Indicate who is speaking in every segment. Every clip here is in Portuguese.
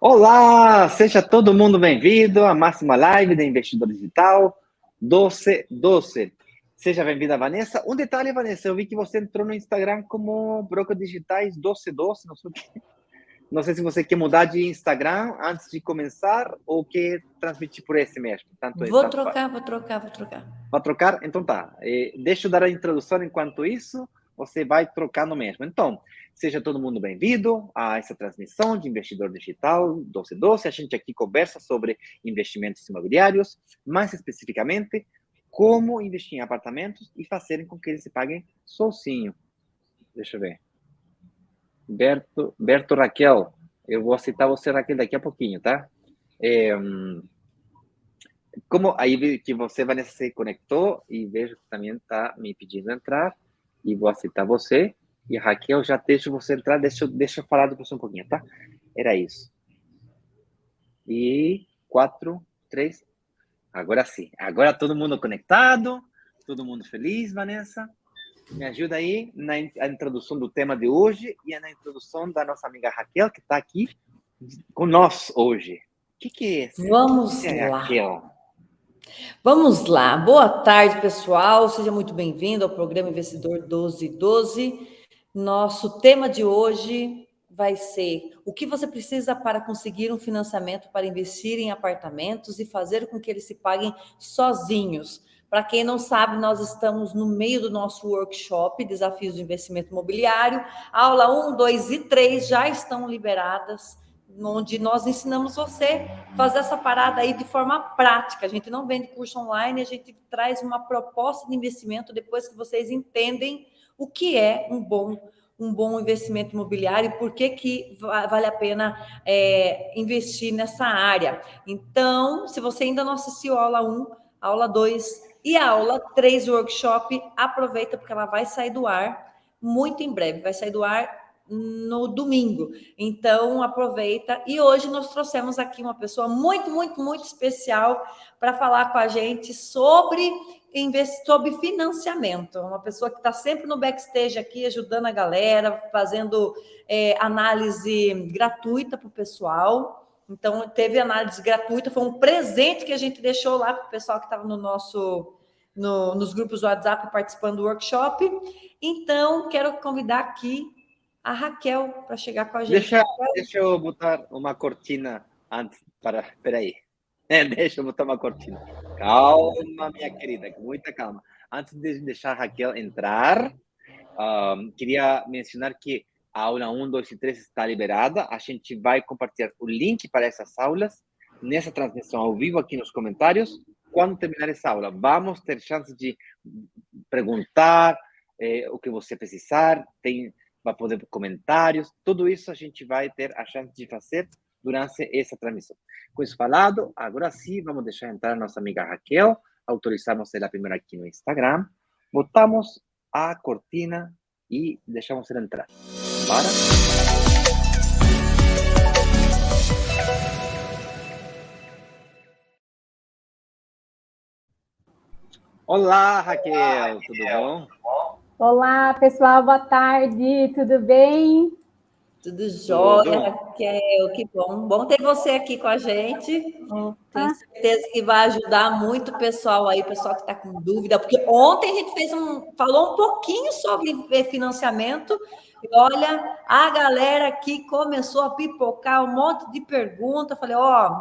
Speaker 1: Olá, seja todo mundo bem-vindo à máxima live da Investidor Digital 1212. Seja bem-vinda, Vanessa. Um detalhe, Vanessa, eu vi que você entrou no Instagram como Broker Digitais 1212, não sei se você quer mudar de Instagram antes de começar ou quer transmitir por esse mesmo.
Speaker 2: Vou trocar.
Speaker 1: Vai trocar? Então tá. Deixa eu dar a introdução enquanto isso, você vai trocando mesmo. Então, seja todo mundo bem-vindo a essa transmissão de Investidor Digital 1212. A gente aqui conversa sobre investimentos imobiliários, mais especificamente, como investir em apartamentos e fazerem com que eles se paguem sozinho. Deixa eu ver. Berto Raquel, eu vou citar você, Raquel, daqui a pouquinho, tá? Como aí vi que você, Vanessa, se conectou e vejo que também está me pedindo entrar e vou aceitar você. E Raquel, já deixo você entrar, deixa eu falar do você um pouquinho, tá? Era isso. E 4, 3. Agora sim. Agora todo mundo conectado, todo mundo feliz, Vanessa. Me ajuda aí na introdução do tema de hoje e na introdução da nossa amiga Raquel, que está aqui com nós hoje. O que é esse?
Speaker 2: Vamos lá.
Speaker 1: Raquel?
Speaker 2: Vamos lá. Boa tarde, pessoal. Seja muito bem-vindo ao programa Investidor 1212. Nosso tema de hoje vai ser o que você precisa para conseguir um financiamento para investir em apartamentos e fazer com que eles se paguem sozinhos. Para quem não sabe, nós estamos no meio do nosso workshop Desafios de Investimento Imobiliário. Aula 1, 2 e 3 já estão liberadas, onde nós ensinamos você a fazer essa parada aí de forma prática. A gente não vende curso online, a gente traz uma proposta de investimento depois que vocês entendem o que é um bom investimento imobiliário e por que vale a pena investir nessa área. Então, se você ainda não assistiu a aula 1, a aula 2 e a aula 3 do workshop, aproveita porque ela vai sair do ar muito em breve, vai sair do ar no domingo. Então, aproveita. E hoje nós trouxemos aqui uma pessoa muito especial para falar com a gente sobre financiamento. Uma pessoa que está sempre no backstage aqui, ajudando a galera, fazendo análise gratuita para o pessoal. Então, teve análise gratuita, foi um presente que a gente deixou lá para o pessoal que estava nos grupos do WhatsApp participando do workshop. Então, quero convidar aqui a Raquel para chegar com a gente.
Speaker 1: Deixa eu botar uma cortina antes. Peraí. Deixa eu botar uma cortina. Calma, minha querida, com muita calma. Antes de deixar a Raquel entrar, queria mencionar que a aula 1, 2 e 3 está liberada. A gente vai compartilhar o link para essas aulas nessa transmissão ao vivo aqui nos comentários. Quando terminar essa aula, vamos ter chance de perguntar o que você precisar, vai poder comentários, tudo isso a gente vai ter a chance de fazer durante essa transmissão. Com isso falado, agora sim, vamos deixar entrar a nossa amiga Raquel, autorizamos ela primeiro aqui no Instagram, botamos a cortina e deixamos ela entrar. Para. Olá, Raquel, tudo bom?
Speaker 3: Olá, pessoal, boa tarde, tudo bem?
Speaker 2: Tudo jóia, Raquel, que bom. Bom ter você aqui com a gente. Tenho certeza que vai ajudar muito o pessoal aí, o pessoal que está com dúvida, porque ontem a gente falou um pouquinho sobre financiamento, e olha, a galera aqui começou a pipocar um monte de pergunta. Falei,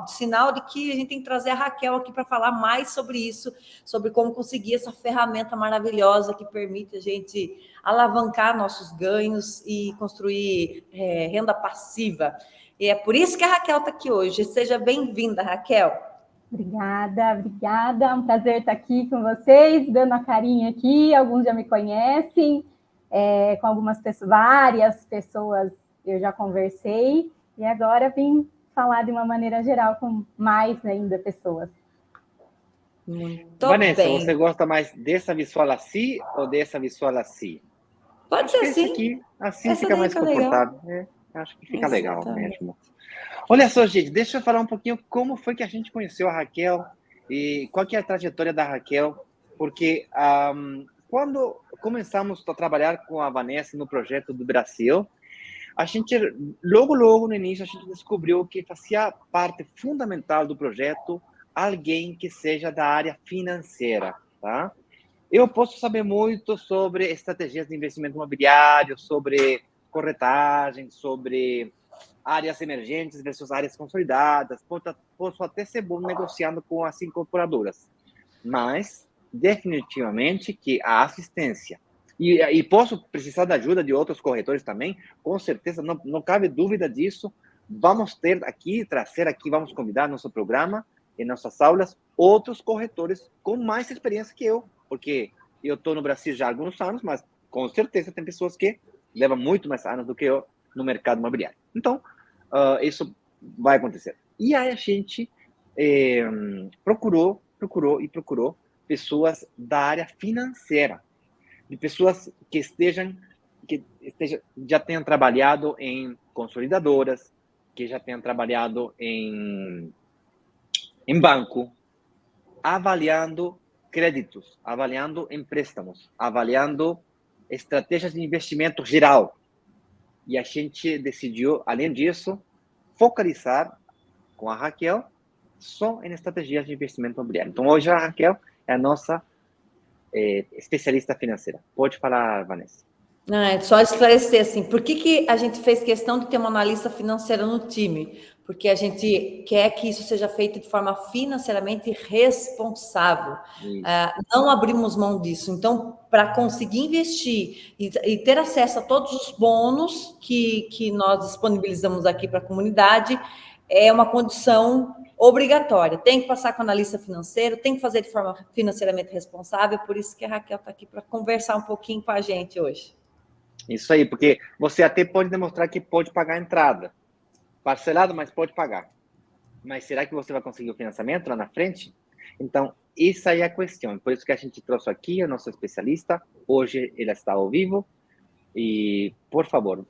Speaker 2: sinal de que a gente tem que trazer a Raquel aqui para falar mais sobre isso, sobre como conseguir essa ferramenta maravilhosa que permite a gente alavancar nossos ganhos e construir renda passiva. E é por isso que a Raquel está aqui hoje. Seja bem-vinda, Raquel.
Speaker 3: Obrigada. É um prazer estar aqui com vocês, dando a carinha aqui. Alguns já me conhecem, com algumas pessoas, várias pessoas eu já conversei, e agora vim falar de uma maneira geral com mais ainda pessoas.
Speaker 2: Muito
Speaker 1: Vanessa,
Speaker 2: bem.
Speaker 1: você gosta mais dessa visual assim ou dessa visual assim?
Speaker 2: Pode
Speaker 1: Acho
Speaker 2: ser
Speaker 1: que esse
Speaker 2: assim.
Speaker 1: aqui, assim
Speaker 2: Essa
Speaker 1: fica
Speaker 2: daí
Speaker 1: mais
Speaker 2: tá legal.
Speaker 1: confortável. Acho que fica legal
Speaker 2: Exatamente.
Speaker 1: mesmo. Olha só, gente, deixa eu falar um pouquinho como foi que a gente conheceu a Raquel e qual que é a trajetória da Raquel, porque quando começamos a trabalhar com a Vanessa no projeto do Brasil, a gente, logo no início, a gente descobriu que fazia parte fundamental do projeto alguém que seja da área financeira, tá? Eu posso saber muito sobre estratégias de investimento imobiliário, sobre corretagem, sobre áreas emergentes versus áreas consolidadas. Posso até ser bom negociando com as incorporadoras, mas definitivamente que a assistência e posso precisar da ajuda de outros corretores também, com certeza, não cabe dúvida disso. Vamos ter aqui, trazer aqui, vamos convidar no nosso programa, em nossas aulas, outros corretores com mais experiência que eu, porque eu estou no Brasil já há alguns anos, mas com certeza tem pessoas que levam muito mais anos do que eu no mercado imobiliário. Então, isso vai acontecer. E aí a gente procurou pessoas da área financeira, de pessoas que já tenham trabalhado em consolidadoras, que já tenham trabalhado em banco, avaliando créditos, avaliando empréstimos, avaliando estratégias de investimento geral. E a gente decidiu, além disso, focalizar com a Raquel só em estratégias de investimento imobiliário. Então, hoje a Raquel é a nossa especialista financeira. Pode falar, Vanessa.
Speaker 2: É só esclarecer assim, por que a gente fez questão de ter uma analista financeira no time? Porque a gente quer que isso seja feito de forma financeiramente responsável. Não abrimos mão disso. Então, para conseguir investir e ter acesso a todos os bônus que nós disponibilizamos aqui para a comunidade, é uma condição obrigatória. Tem que passar com analista financeiro, tem que fazer de forma financeiramente responsável. Por isso que a Raquel está aqui para conversar um pouquinho com a gente hoje.
Speaker 1: Isso aí, porque você até pode demonstrar que pode pagar a entrada. Parcelado, mas pode pagar. Mas será que você vai conseguir o financiamento lá na frente? Então, isso aí é a questão. Por isso que a gente trouxe aqui o nosso especialista. Hoje ele está ao vivo. E, por favor,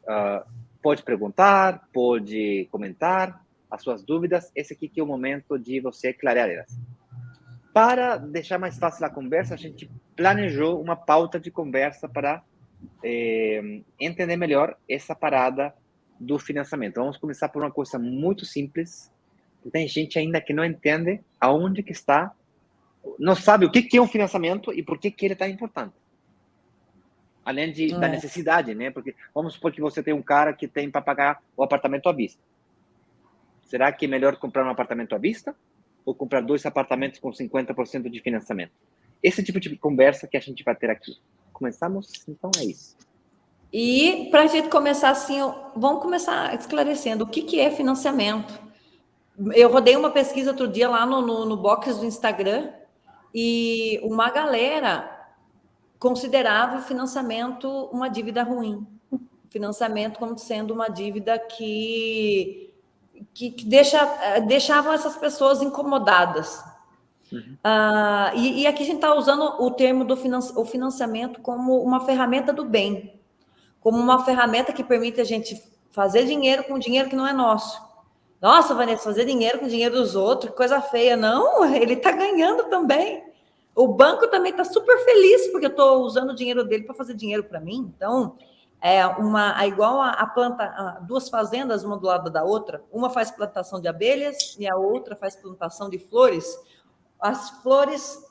Speaker 1: pode perguntar, pode comentar as suas dúvidas. Esse aqui que é o momento de você clarear elas. Para deixar mais fácil a conversa, a gente planejou uma pauta de conversa para entender melhor essa parada do financiamento. Vamos começar por uma coisa muito simples. Tem gente ainda que não entende aonde que está, não sabe o que é um financiamento e por que ele está importante. Além da necessidade, né? Porque vamos supor que você tem um cara que tem para pagar o apartamento à vista. Será que é melhor comprar um apartamento à vista ou comprar 2 apartamentos com 50% de financiamento? Esse tipo de conversa que a gente vai ter aqui. Começamos? Então é isso.
Speaker 2: E para a gente começar assim, vamos começar esclarecendo o que é financiamento. Eu rodei uma pesquisa outro dia lá no box do Instagram e uma galera considerava o financiamento uma dívida ruim. Financiamento como sendo uma dívida que deixavam essas pessoas incomodadas.
Speaker 1: Uhum.
Speaker 2: E aqui a gente está usando o termo do financiamento como uma ferramenta do bem, como uma ferramenta que permite a gente fazer dinheiro com dinheiro que não é nosso. Nossa, Vanessa, fazer dinheiro com dinheiro dos outros, que coisa feia. Não, ele está ganhando também. O banco também está super feliz porque eu estou usando o dinheiro dele para fazer dinheiro para mim. Então, igual a planta, duas fazendas, uma do lado da outra. Uma faz plantação de abelhas e a outra faz plantação de flores. As flores,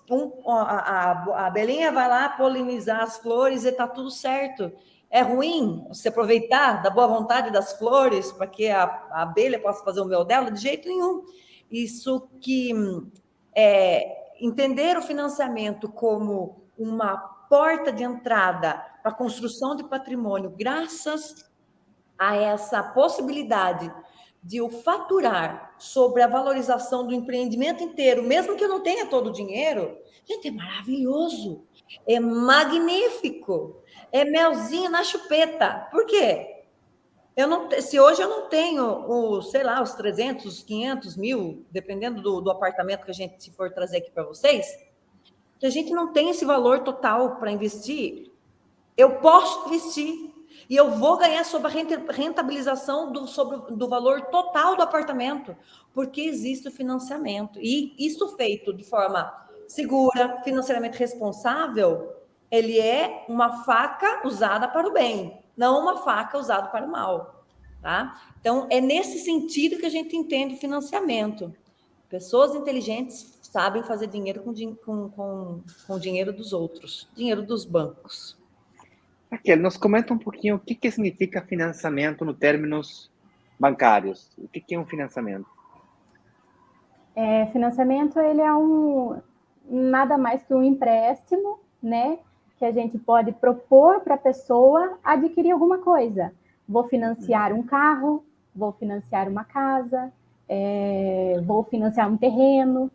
Speaker 2: a abelhinha vai lá polinizar as flores e está tudo certo. É ruim você aproveitar da boa vontade das flores para que a abelha possa fazer o mel dela? De jeito nenhum. Isso que entender o financiamento como uma porta de entrada para a construção de patrimônio, graças a essa possibilidade de eu faturar sobre a valorização do empreendimento inteiro, mesmo que eu não tenha todo o dinheiro, gente, é maravilhoso, é magnífico, é melzinho na chupeta. Por quê? Se hoje eu não tenho, sei lá, os 300, 500 mil, dependendo do apartamento que a gente for trazer aqui para vocês, se a gente não tem esse valor total para investir, eu posso investir e eu vou ganhar sobre a rentabilização do valor total do apartamento, porque existe o financiamento. E isso feito de forma segura, financeiramente responsável, ele é uma faca usada para o bem, não uma faca usada para o mal. Tá? Então, é nesse sentido que a gente entende o financiamento. Pessoas inteligentes sabem fazer dinheiro com o dinheiro dos outros, dinheiro dos bancos.
Speaker 1: Raquel, nos comenta um pouquinho o que significa financiamento no termos bancários. O que é um financiamento?
Speaker 3: Financiamento, ele é nada mais que um empréstimo, né? Que a gente pode propor para a pessoa adquirir alguma coisa. Vou financiar um carro, vou financiar uma casa, vou financiar um terreno.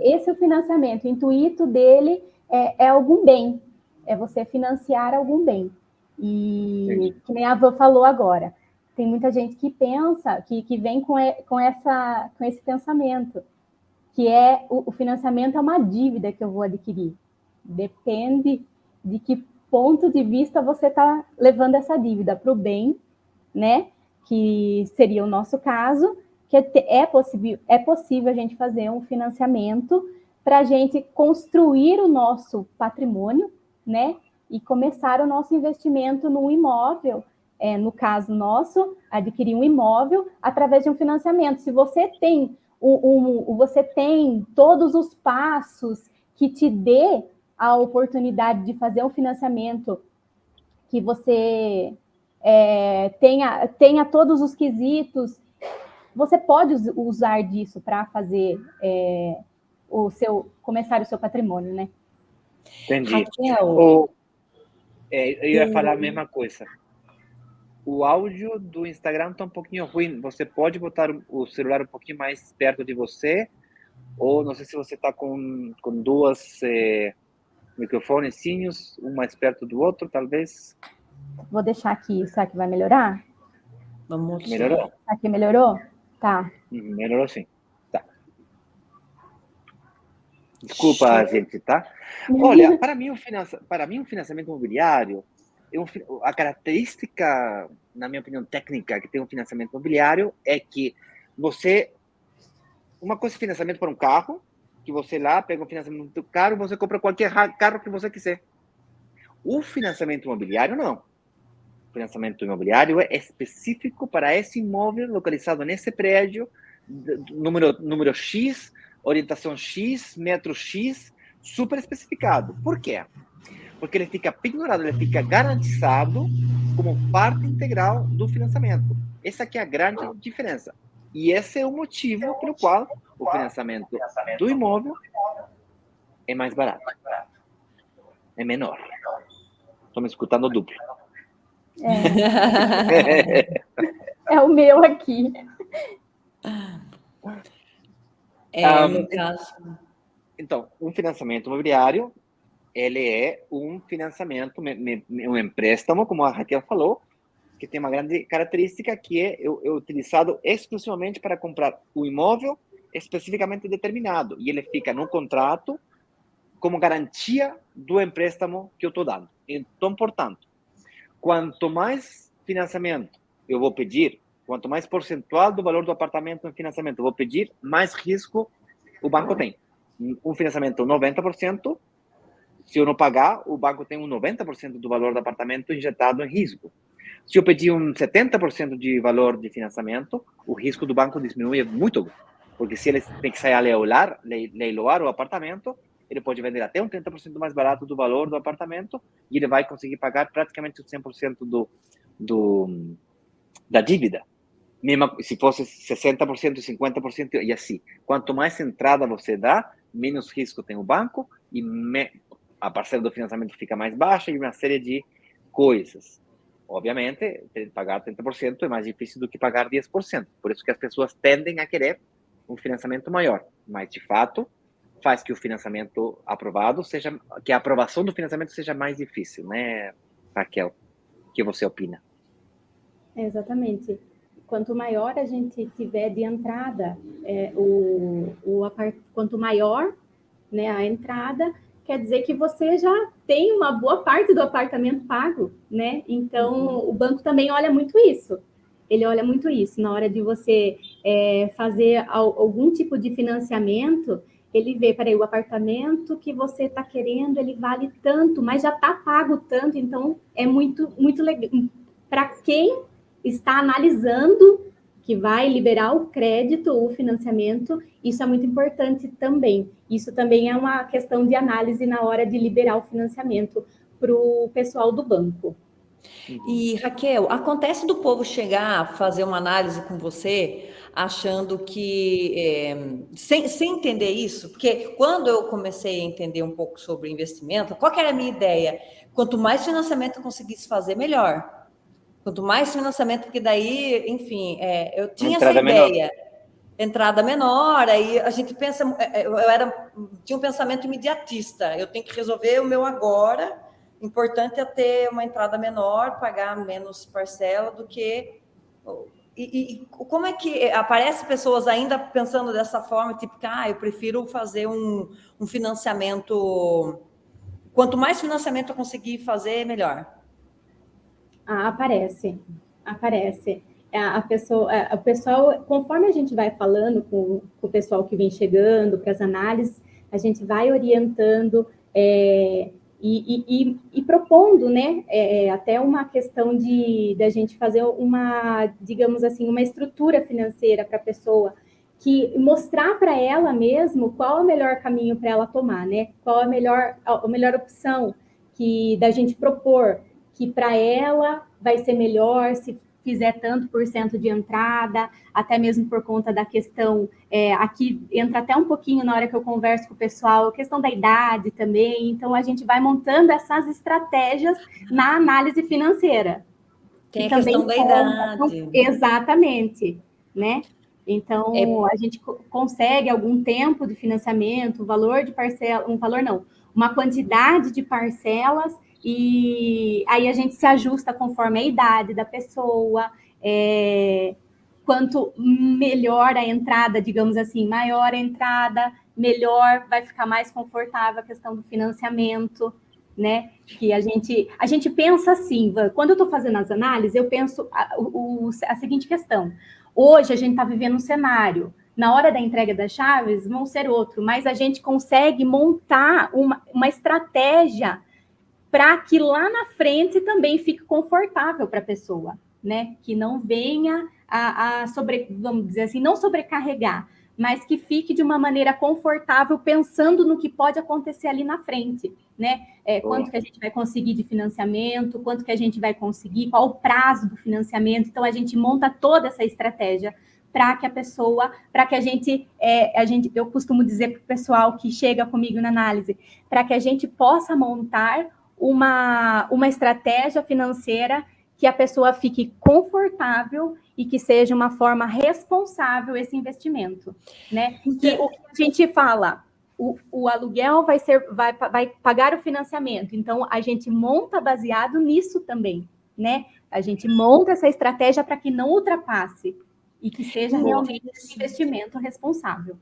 Speaker 3: Esse é o financiamento. O intuito dele é algum bem, é você financiar algum bem. E que nem a Van falou agora, tem muita gente que pensa, que vem com esse pensamento, que o financiamento é uma dívida que eu vou adquirir. Depende de que ponto de vista você está levando essa dívida para o bem, né? Que seria o nosso caso, que é possível a gente fazer um financiamento para a gente construir o nosso patrimônio, né? E começar o nosso investimento no imóvel, no caso nosso, adquirir um imóvel através de um financiamento. Se você tem você tem todos os passos que te dê a oportunidade de fazer um financiamento, que você tenha todos os quesitos, você pode usar disso para fazer começar o seu patrimônio, né?
Speaker 1: Entendi.
Speaker 2: Raquel,
Speaker 1: eu ia falar a mesma coisa. O áudio do Instagram está um pouquinho ruim. Você pode botar o celular um pouquinho mais perto de você? Ou não sei se você está com duas microfonezinhos, um mais perto do outro, talvez.
Speaker 3: Vou deixar aqui. Será que vai melhorar?
Speaker 2: Vamos lá.
Speaker 1: Melhorou?
Speaker 3: Aqui melhorou? Tá.
Speaker 1: Melhorou sim. Tá. Desculpa, gente, tá? Olha, para mim, um financiamento imobiliário, a característica, na minha opinião, técnica que tem um financiamento imobiliário é que uma coisa é financiamento para um carro, que você lá pega um financiamento muito caro, você compra qualquer carro que você quiser. O financiamento imobiliário, não. O financiamento imobiliário é específico para esse imóvel localizado nesse prédio, número X, orientação X, metro X, super especificado. Por quê? Porque ele fica penhorado, ele fica garantizado como parte integral do financiamento. Essa aqui é a grande diferença. E esse é o motivo pelo qual o financiamento do imóvel é mais barato. É menor. Estou me escutando duplo.
Speaker 3: É o meu aqui.
Speaker 2: No caso...
Speaker 1: Então, um financiamento imobiliário, ele é um financiamento, um empréstamo, como a Raquel falou, que tem uma grande característica que é utilizado exclusivamente para comprar o imóvel especificamente determinado. E ele fica no contrato como garantia do empréstamo que eu estou dando. Então, portanto, quanto mais financiamento eu vou pedir, quanto mais percentual do valor do apartamento em financiamento eu vou pedir, mais risco o banco tem. Um financiamento 90%, se eu não pagar, o banco tem 90% do valor do apartamento injetado em risco. Se eu pedir 70% de valor de financiamento, o risco do banco diminui muito, porque se ele tem que sair a leiloar o apartamento, ele pode vender até 30% mais barato do valor do apartamento e ele vai conseguir pagar praticamente 100% da dívida. Mesmo se fosse 60%, 50% e assim. Quanto mais entrada você dá, menos risco tem o banco e a parcela do financiamento fica mais baixa e uma série de coisas. Obviamente, pagar 30% é mais difícil do que pagar 10%. Por isso que as pessoas tendem a querer um financiamento maior. Mas, de fato, faz que o financiamento aprovado que a aprovação do financiamento seja mais difícil, né, Raquel? O que você opina?
Speaker 3: Exatamente. Quanto maior a gente tiver de entrada, quanto maior, né, a entrada, quer dizer que você já tem uma boa parte do apartamento pago, né? Então, o banco também olha muito isso. Ele olha muito isso. Na hora de você fazer algum tipo de financiamento, ele vê, peraí, o apartamento que você está querendo, ele vale tanto, mas já está pago tanto, então é muito, muito legal. Para quem está analisando que vai liberar o crédito, o financiamento, isso é muito importante também. Isso também é uma questão de análise na hora de liberar o financiamento para o pessoal do banco.
Speaker 2: E, Raquel, acontece do povo chegar a fazer uma análise com você, achando que, sem entender isso, porque quando eu comecei a entender um pouco sobre investimento, qual que era a minha ideia? Quanto mais financiamento eu conseguisse fazer, melhor. Quanto mais financiamento, porque daí, enfim, eu tinha essa ideia. Entrada menor, aí a gente pensa, tinha um pensamento imediatista, eu tenho que resolver o meu agora, importante é ter uma entrada menor, pagar menos parcela do que... E como é que aparece pessoas ainda pensando dessa forma, tipo, eu prefiro fazer um financiamento, quanto mais financiamento eu conseguir fazer, melhor.
Speaker 3: Aparece. O pessoal, conforme a gente vai falando com o pessoal que vem chegando para as análises, a gente vai orientando e propondo, né, até uma questão da gente fazer digamos assim, uma estrutura financeira para a pessoa, que mostrar para ela mesmo qual é o melhor caminho para ela tomar, né? Qual é a melhor opção que da gente propor, que para ela vai ser melhor se fizer tanto por cento de entrada, até mesmo por conta da questão, aqui entra até um pouquinho na hora que eu converso com o pessoal, a questão da idade também, então a gente vai montando essas estratégias na análise financeira.
Speaker 2: Tem a questão da idade.
Speaker 3: Exatamente, né? Então, a gente consegue algum tempo de financiamento, um valor de parcela, uma quantidade de parcelas, e aí a gente se ajusta conforme a idade da pessoa, quanto melhor a entrada, digamos assim, maior a entrada, melhor vai ficar mais confortável a questão do financiamento, né? Que a gente pensa assim, quando eu estou fazendo as análises, eu penso a seguinte questão. Hoje a gente está vivendo um cenário, na hora da entrega das chaves vão ser outro, mas a gente consegue montar uma estratégia para que lá na frente também fique confortável para a pessoa, né? Que não venha vamos dizer assim, não sobrecarregar, mas que fique de uma maneira confortável, pensando no que pode acontecer ali na frente, né? Quanto que a gente vai conseguir de financiamento, quanto que a gente vai conseguir, qual o prazo do financiamento. Então, a gente monta toda essa estratégia para que a pessoa, para que a gente, eu costumo dizer para o pessoal que chega comigo na análise, para que a gente possa montar uma estratégia financeira que a pessoa fique confortável e que seja uma forma responsável esse investimento, né? Que o que a gente fala, o aluguel vai pagar o financiamento, então a gente monta baseado nisso também, né? A gente monta essa estratégia para que não ultrapasse e que seja realmente esse investimento responsável.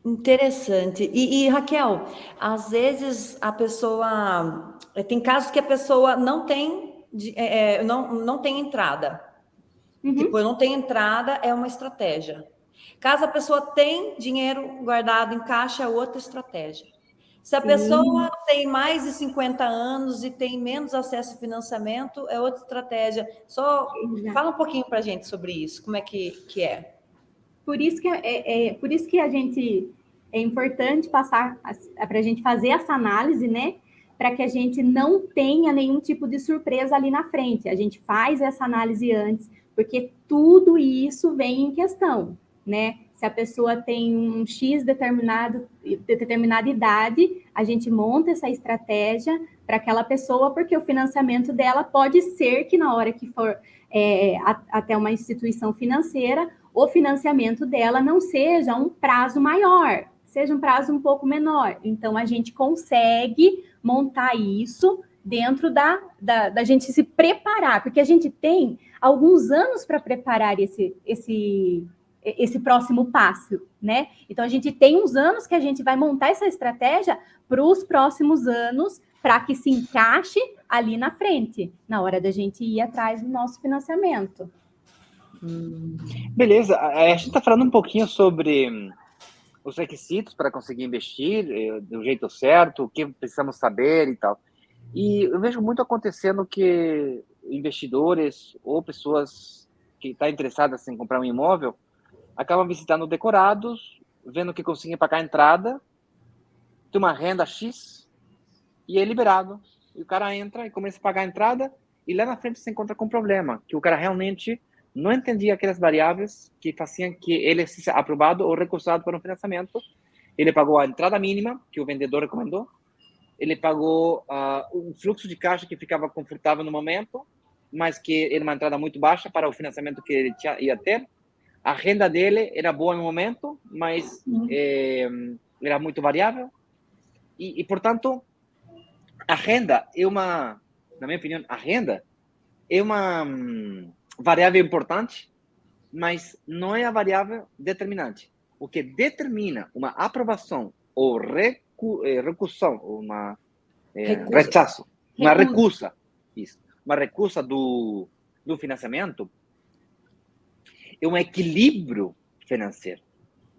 Speaker 2: Interessante. E Raquel, às vezes a pessoa... Tem casos que a pessoa não tem, não tem entrada. Uhum. Tipo, eu não tenho entrada, é uma estratégia. Caso a pessoa tem dinheiro guardado em caixa, é outra estratégia. Se a pessoa tem mais de 50 anos e tem menos acesso ao financiamento, é outra estratégia. Só fala um pouquinho para a gente sobre isso, como é que é.
Speaker 3: Por isso que a gente é importante passar para a gente fazer essa análise, né? Para que a gente não tenha nenhum tipo de surpresa ali na frente. A gente faz essa análise antes, porque tudo isso vem em questão, né? Se a pessoa tem um X determinada idade, a gente monta essa estratégia para aquela pessoa, porque o financiamento dela pode ser que na hora que for até uma instituição financeira, o financiamento dela não seja um prazo maior, seja um prazo um pouco menor. Então, a gente consegue montar isso dentro da gente se preparar, porque a gente tem alguns anos para preparar esse próximo passo, né? Então, a gente tem uns anos que a gente vai montar essa estratégia para os próximos anos, para que se encaixe ali na frente, na hora da gente ir atrás do nosso financiamento.
Speaker 1: Beleza, a gente está falando um pouquinho sobre os requisitos para conseguir investir do jeito certo, o que precisamos saber e tal. E eu vejo muito acontecendo que investidores ou pessoas que estão interessadas em comprar um imóvel acabam visitando decorados, vendo que conseguem pagar a entrada, tem uma renda X e é liberado. E o cara entra e começa a pagar a entrada e lá na frente se encontra com um problema, que o cara realmente não entendia aquelas variáveis que faziam que ele seja aprovado ou recusado para um financiamento. Ele pagou a entrada mínima, que o vendedor recomendou, ele pagou um fluxo de caixa que ficava confortável no momento, mas que era uma entrada muito baixa para o financiamento que ele ia ter. A renda dele era boa no momento, mas era muito variável. E, portanto, a renda é uma, na minha opinião, a renda é uma variável importante, mas não é a variável determinante. O que determina uma aprovação ou recusão, uma rechaço, uma recusa, isso, uma recusa do financiamento é um equilíbrio financeiro.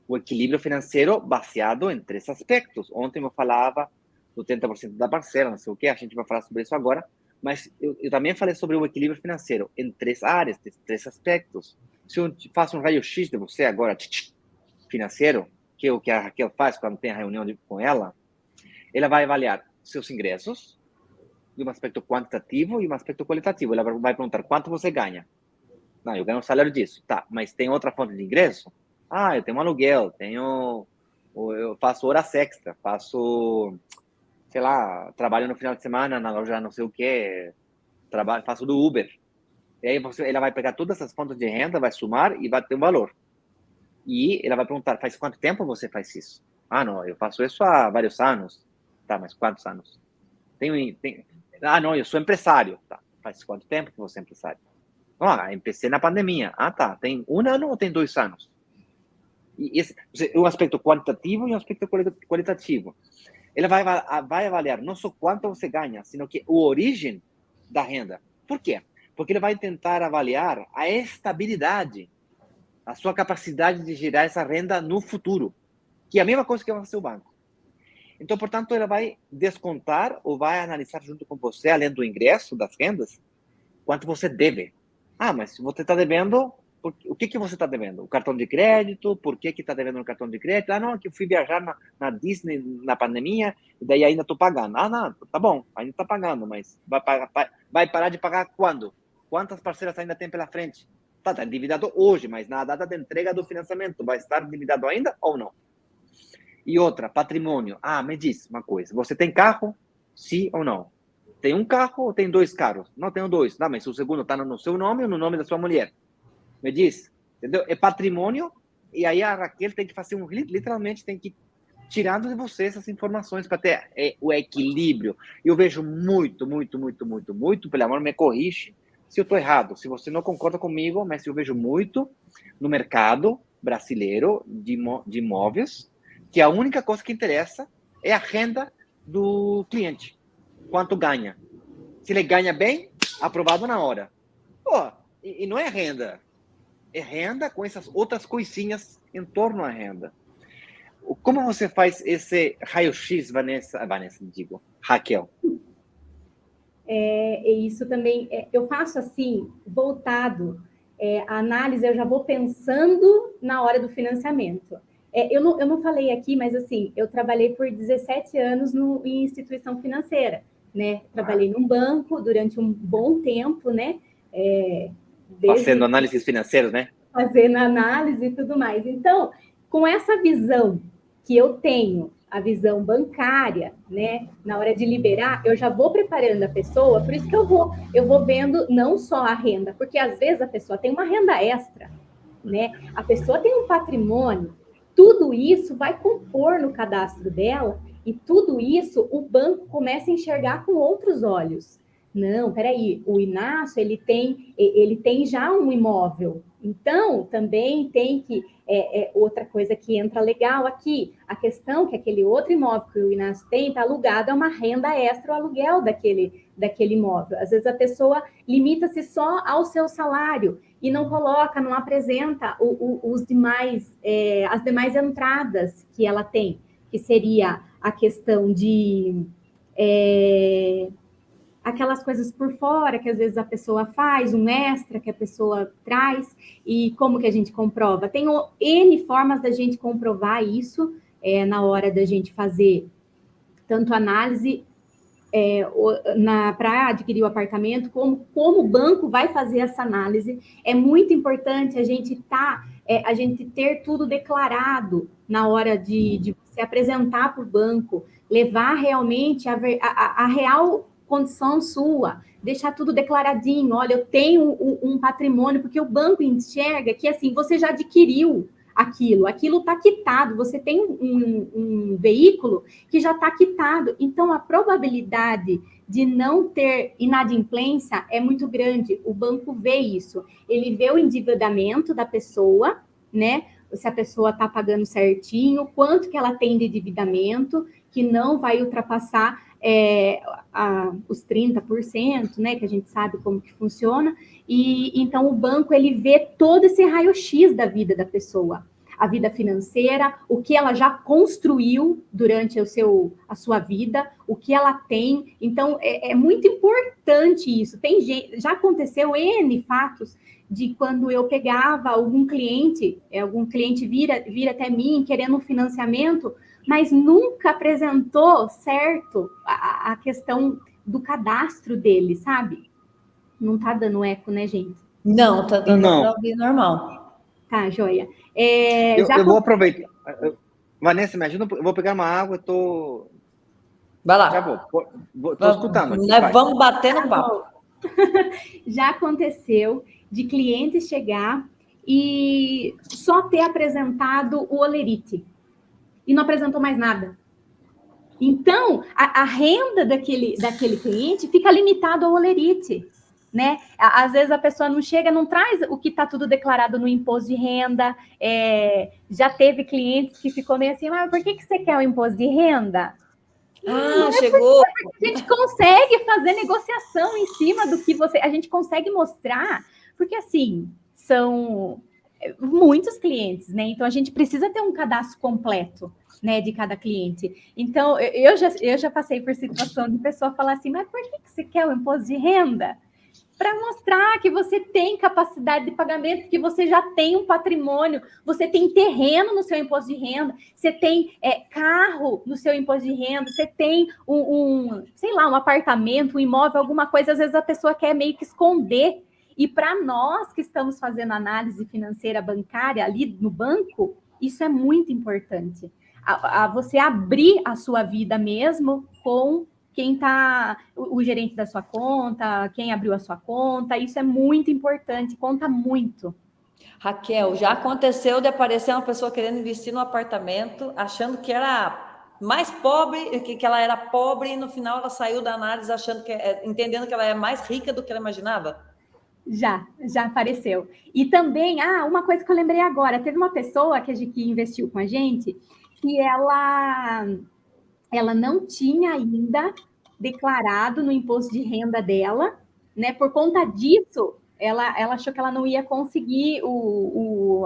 Speaker 1: O equilíbrio financeiro baseado em 3 aspectos. Ontem eu falava do 30% da parcela, não sei o que, a gente vai falar sobre isso agora, mas eu também falei sobre o equilíbrio financeiro em 3 áreas, 3 aspectos. Se eu faço um raio-x de você agora, financeiro, que é o que a Raquel faz quando tem a reunião com ela vai avaliar seus ingressos, de um aspecto quantitativo e um aspecto qualitativo. Ela vai perguntar quanto você ganha. Não, eu ganho um salário disso. Tá, mas tem outra fonte de ingresso? Eu tenho um aluguel, eu faço horas extra, sei lá, trabalho no final de semana na loja não sei o que, faço do Uber. E aí ela vai pegar todas essas fontes de renda, vai somar e vai ter um valor. E ela vai perguntar, faz quanto tempo você faz isso? Não, eu faço isso há vários anos. Tá, mas quantos anos? Não, eu sou empresário. Tá, faz quanto tempo que você é empresário? Empecé na pandemia. Tá, tem 1 ano ou tem 2 anos? E esse é um aspecto quantitativo e um aspecto qualitativo. Ela vai avaliar não só quanto você ganha, sino que a origem da renda. Por quê? Porque ele vai tentar avaliar a estabilidade, a sua capacidade de gerar essa renda no futuro, que é a mesma coisa que vai fazer o banco. Então, portanto, ela vai descontar ou vai analisar junto com você, além do ingresso das rendas, quanto você deve. Mas você está devendo, o que você está devendo? O cartão de crédito? Por que está devendo no cartão de crédito? Não, que eu fui viajar na Disney na pandemia e daí ainda estou pagando. Não, tá bom, ainda está pagando, mas vai parar de pagar quando? Quantas parcelas ainda tem pela frente? Está endividado hoje, mas na data de entrega do financiamento, vai estar endividado ainda ou não? E outra, patrimônio. Me diz uma coisa, você tem carro? Sim ou não? Tem um carro ou tem 2 carros? Não, tenho 2. Não, mas o segundo está no seu nome ou no nome da sua mulher? Me diz, entendeu? É patrimônio, e aí a Raquel tem que fazer literalmente tem que ir tirando de você essas informações para ter o equilíbrio. Eu vejo muito, pelo amor, me corrige se eu estou errado, se você não concorda comigo, mas eu vejo muito no mercado brasileiro de imóveis, que a única coisa que interessa é a renda do cliente. Quanto ganha. Se ele ganha bem, aprovado na hora. E não é renda. É renda com essas outras coisinhas em torno à renda. Como você faz esse raio-x, Raquel?
Speaker 3: Isso também, eu faço assim, voltado, a análise, eu já vou pensando na hora do financiamento. Eu não falei aqui, mas assim, eu trabalhei por 17 anos em instituição financeira, né? Trabalhei num banco durante um bom tempo, né?
Speaker 1: Fazendo análises financeiras, né?
Speaker 3: Fazendo análise e tudo mais. Então, com essa visão que eu tenho, a visão bancária, né? Na hora de liberar, eu já vou preparando a pessoa, por isso que eu vou vendo não só a renda, porque às vezes a pessoa tem uma renda extra, né? A pessoa tem um patrimônio, tudo isso vai compor no cadastro dela E tudo isso o banco começa a enxergar com outros olhos. Não, peraí, o Inácio, ele tem já um imóvel. Então, também tem que... outra coisa que entra legal aqui, a questão que aquele outro imóvel que o Inácio tem está alugado, é uma renda extra, o aluguel daquele imóvel. Às vezes a pessoa limita-se só ao seu salário e não coloca, não apresenta os demais, as demais entradas que ela tem, que seria a questão de... aquelas coisas por fora que às vezes a pessoa faz, um extra que a pessoa traz, e como que a gente comprova? Tem N formas da gente comprovar isso na hora da gente fazer tanto análise para adquirir o apartamento, como o banco vai fazer essa análise. É muito importante a gente ter tudo declarado na hora de se apresentar para o banco, levar realmente a real condição sua, deixar tudo declaradinho. Olha, eu tenho um patrimônio, porque o banco enxerga que assim, você já adquiriu aquilo está quitado, você tem um veículo que já está quitado, então a probabilidade de não ter inadimplência é muito grande. O banco vê isso, ele vê o endividamento da pessoa, né? Se a pessoa está pagando certinho, quanto que ela tem de endividamento, que não vai ultrapassar os 30%, né? Que a gente sabe como que funciona. E então o banco ele vê todo esse raio-x da vida da pessoa, a vida financeira, o que ela já construiu durante a sua vida, o que ela tem. Então é muito importante isso. Já aconteceu N fatos de quando eu pegava algum cliente vir até mim querendo um financiamento, mas nunca apresentou certo a questão do cadastro dele, sabe? Não tá dando eco, né, gente?
Speaker 2: Não, tá dando para ouvir normal.
Speaker 3: Tá, joia.
Speaker 1: Eu vou aproveitar. Vanessa, me ajuda. Eu vou pegar uma água,
Speaker 2: Vai lá.
Speaker 1: Já vou. Estou escutando.
Speaker 2: Nós vamos bater no papo.
Speaker 3: Já aconteceu de cliente chegar e só ter apresentado o olerite e não apresentou mais nada. Então, a renda daquele cliente fica limitada ao olerite, né? Às vezes a pessoa não chega, não traz o que está tudo declarado no imposto de renda. Já teve clientes que ficou meio assim, mas por que você quer o imposto de renda?
Speaker 2: Chegou.
Speaker 3: A gente consegue fazer negociação em cima do que a gente consegue mostrar, porque assim, são muitos clientes, né? Então a gente precisa ter um cadastro completo, né, de cada cliente. Então eu já passei por situação de pessoa falar assim, mas por que você quer o imposto de renda? Para mostrar que você tem capacidade de pagamento, que você já tem um patrimônio, você tem terreno no seu imposto de renda, você tem carro no seu imposto de renda, você tem sei lá, um apartamento, um imóvel, alguma coisa. Às vezes a pessoa quer meio que esconder. E para nós que estamos fazendo análise financeira bancária ali no banco, isso é muito importante. Você abrir a sua vida mesmo com quem está, o gerente da sua conta, quem abriu a sua conta, isso é muito importante, conta muito.
Speaker 2: Raquel, já aconteceu de aparecer uma pessoa querendo investir no apartamento, achando que era mais pobre, que ela era pobre, e no final ela saiu da análise entendendo que ela é mais rica do que ela imaginava?
Speaker 3: Já apareceu. E também, uma coisa que eu lembrei agora, teve uma pessoa que investiu com a gente, que ela não tinha ainda declarado no imposto de renda dela, né? Por conta disso, ela achou que ela não ia conseguir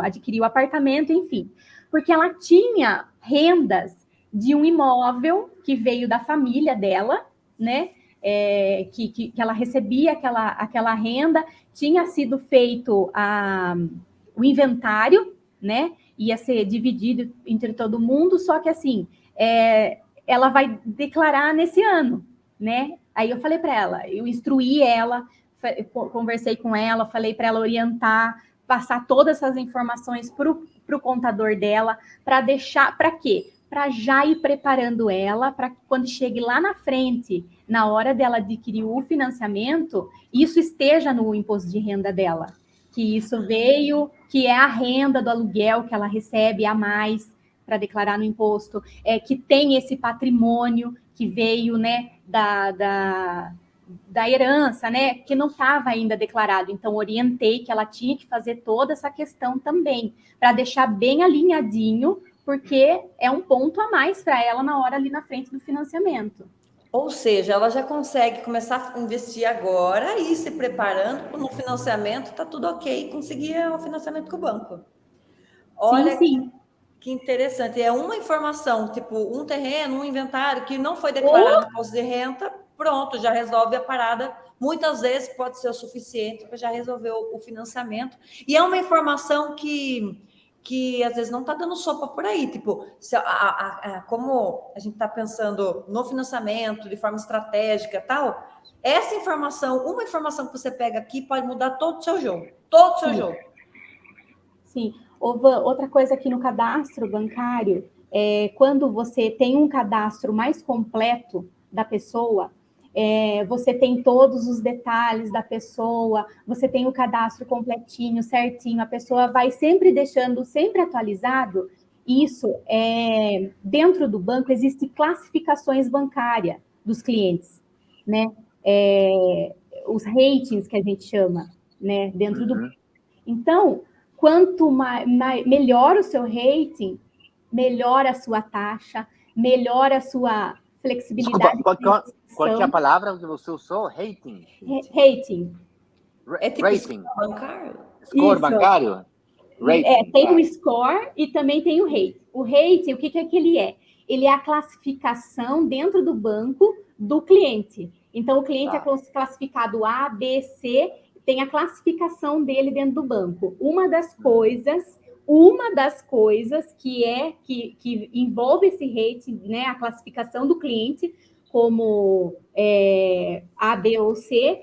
Speaker 3: adquirir o apartamento, enfim, porque ela tinha rendas de um imóvel que veio da família dela, né? Que ela recebia aquela renda, tinha sido feito o inventário, né? Ia ser dividido entre todo mundo, só que assim, ela vai declarar nesse ano, né? Aí eu falei para ela, eu instruí ela, conversei com ela, falei para ela orientar, passar todas essas informações para o contador dela, para quê? Para já ir preparando ela, para que quando chegue lá na frente, na hora dela adquirir o financiamento, isso esteja no imposto de renda dela, que isso veio, que é a renda do aluguel que ela recebe a mais, para declarar no imposto, que tem esse patrimônio que veio, né, da herança, né, que não estava ainda declarado. Então, orientei que ela tinha que fazer toda essa questão também, para deixar bem alinhadinho, porque é um ponto a mais para ela na hora ali na frente do financiamento.
Speaker 2: Ou seja, ela já consegue começar a investir agora e ir se preparando no financiamento, tá tudo ok, conseguir o financiamento com o banco. Olha,
Speaker 3: sim.
Speaker 2: Que interessante. É uma informação, tipo, um terreno, um inventário que não foi declarado no imposto de renda, pronto, já resolve a parada. Muitas vezes pode ser o suficiente para já resolver o financiamento. E é uma informação que às vezes não está dando sopa por aí. Tipo, como a gente está pensando no financiamento de forma estratégica e tal, essa informação, uma informação que você pega aqui pode mudar todo o seu jogo. Todo o seu jogo.
Speaker 3: Sim. Outra coisa aqui no cadastro bancário, quando você tem um cadastro mais completo da pessoa, você tem todos os detalhes da pessoa, você tem o cadastro completinho, certinho, a pessoa vai sempre deixando sempre atualizado. Isso, dentro do banco, existem classificações bancárias dos clientes, né? Os ratings que a gente chama, né? Dentro do banco. Então, quanto melhor o seu rating, melhor a sua taxa, melhor a sua flexibilidade.
Speaker 1: Desculpa, qual que é a palavra que você usou? Rating?
Speaker 3: Rating.
Speaker 2: É tipo
Speaker 1: rating.
Speaker 2: Score bancário?
Speaker 1: Score bancário?
Speaker 3: Rating, tem o score e também tem o rating. O rating, o que é que ele é? Ele é a classificação dentro do banco do cliente. Então, o cliente é classificado A, B, C, tem a classificação dele dentro do banco. Uma das coisas que envolve esse rating, né, a classificação do cliente como A, B ou C,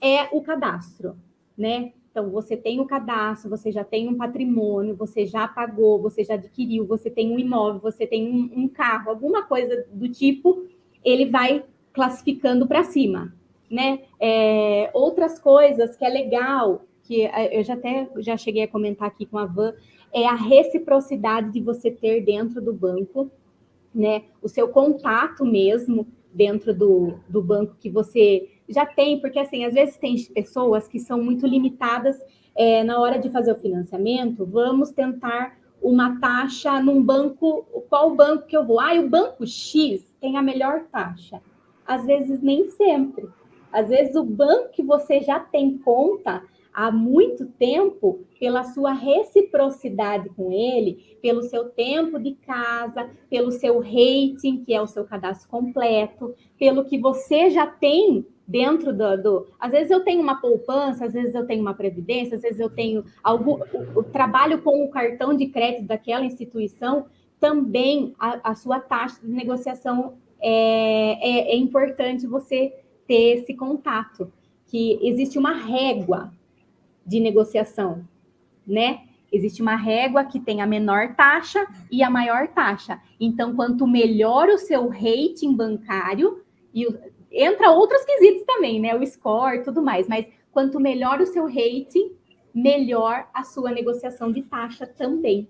Speaker 3: é o cadastro, né? Então, você tem o cadastro, você já tem um patrimônio, você já pagou, você já adquiriu, você tem um imóvel, você tem um carro, alguma coisa do tipo, ele vai classificando para cima, né? Outras coisas que é legal, que eu já cheguei a comentar aqui com a Van, é a reciprocidade de você ter dentro do banco, né? O seu contato mesmo dentro do banco que você já tem, porque assim, às vezes tem pessoas que são muito limitadas na hora de fazer o financiamento, vamos tentar uma taxa num banco, qual banco que eu vou? O banco X tem a melhor taxa. Às vezes, nem sempre. Às vezes, o banco que você já tem conta há muito tempo, pela sua reciprocidade com ele, pelo seu tempo de casa, pelo seu rating, que é o seu cadastro completo, pelo que você já tem dentro às vezes eu tenho uma poupança, às vezes eu tenho uma previdência, às vezes eu tenho o trabalho com o cartão de crédito daquela instituição, também a sua taxa de negociação é importante você ter esse contato, que existe uma régua de negociação, né? Existe uma régua que tem a menor taxa e a maior taxa. Então, quanto melhor o seu rating bancário, entra outros quesitos também, né? O score e tudo mais, mas quanto melhor o seu rating, melhor a sua negociação de taxa também.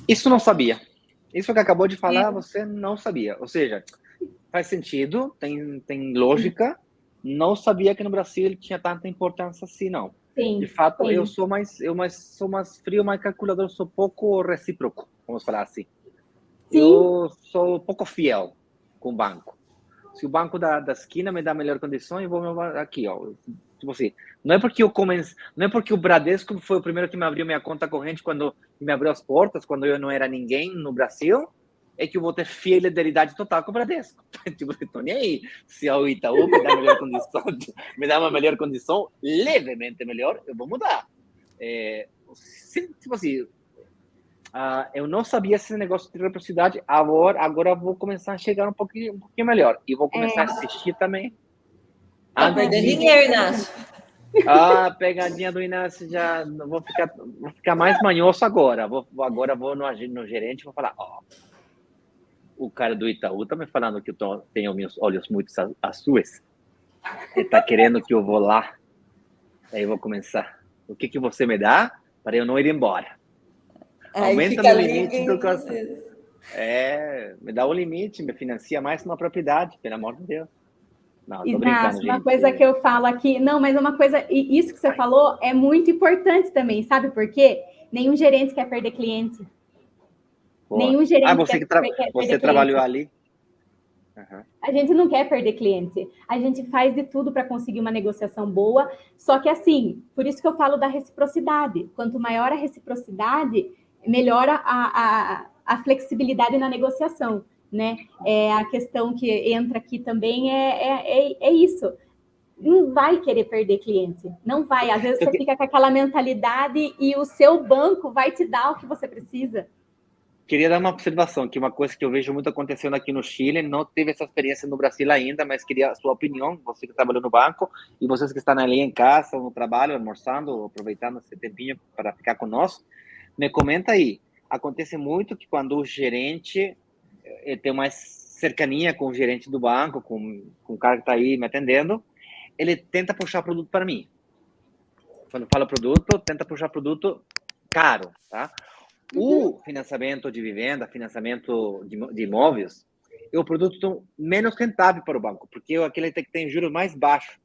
Speaker 1: Isso não sabia. Isso que acabou de falar, você não sabia. Ou seja, faz sentido, tem lógica. Não sabia que no Brasil ele tinha tanta importância assim, não.
Speaker 3: Sim,
Speaker 1: de fato,
Speaker 3: sim.
Speaker 1: eu sou mais frio, mais calculador, sou pouco recíproco, vamos falar assim.
Speaker 3: Sim.
Speaker 1: Eu sou pouco fiel com o banco. Se o banco da esquina me dá melhor condição, eu vou aqui, ó. Tipo assim, não é porque o Bradesco foi o primeiro que me abriu minha conta corrente quando me abriu as portas, quando eu não era ninguém no Brasil, é que eu vou ter fidelidade total com o Bradesco. Tipo, estou nem aí. Se o Itaú me dá melhor condição, me dá uma melhor condição, levemente melhor, eu vou mudar. Tipo assim, eu não sabia esse negócio de reciprocidade, agora vou começar a chegar um pouquinho melhor. E vou começar a assistir também.
Speaker 2: Tá perdendo dinheiro, Inácio.
Speaker 1: Pegadinha do Inácio, já vou ficar mais manhoso agora. Agora vou no gerente e vou falar, o cara do Itaú tá me falando que eu tenho meus olhos muito azuis. Ele tá querendo que eu vou lá. Aí eu vou começar. O que você me dá para eu não ir embora?
Speaker 2: Aí
Speaker 1: Aumenta
Speaker 2: fica
Speaker 1: no limite do custo. Me dá um limite, me financia mais uma propriedade, pelo amor de Deus. Não, tô brincando,
Speaker 3: Inácio, uma
Speaker 1: gente.
Speaker 3: coisa que eu falo aqui, não, mas uma coisa, e isso que você falou é muito importante também, sabe por quê? Nenhum gerente quer perder cliente.
Speaker 1: Boa.
Speaker 3: Nenhum gerente
Speaker 1: Você,
Speaker 3: quer
Speaker 1: você
Speaker 3: perder
Speaker 1: trabalhou
Speaker 3: cliente.
Speaker 1: ali? Uhum.
Speaker 3: A gente não quer perder cliente. A gente faz de tudo para conseguir uma negociação boa. Só que assim, por isso que eu falo da reciprocidade. Quanto maior a reciprocidade, melhor a flexibilidade na negociação, né? A questão que entra aqui também é isso. Não vai querer perder cliente. Não vai. Às vezes você fica com aquela mentalidade e o seu banco vai te dar o que você precisa.
Speaker 1: Queria dar uma observação, que uma coisa que eu vejo muito acontecendo aqui no Chile, não teve essa experiência no Brasil ainda, mas queria a sua opinião, você que trabalhou no banco, e vocês que estão ali em casa, ou no trabalho, almoçando, aproveitando esse tempinho para ficar conosco, me comenta aí, acontece muito que quando o gerente tem mais cercania com o gerente do banco, com o cara que está aí me atendendo, ele tenta puxar produto para mim. Quando fala produto, tenta puxar produto caro, tá? O financiamento de vivenda, financiamento de imóveis, é o produto menos rentável para o banco, porque é aquele que tem juros mais baixos,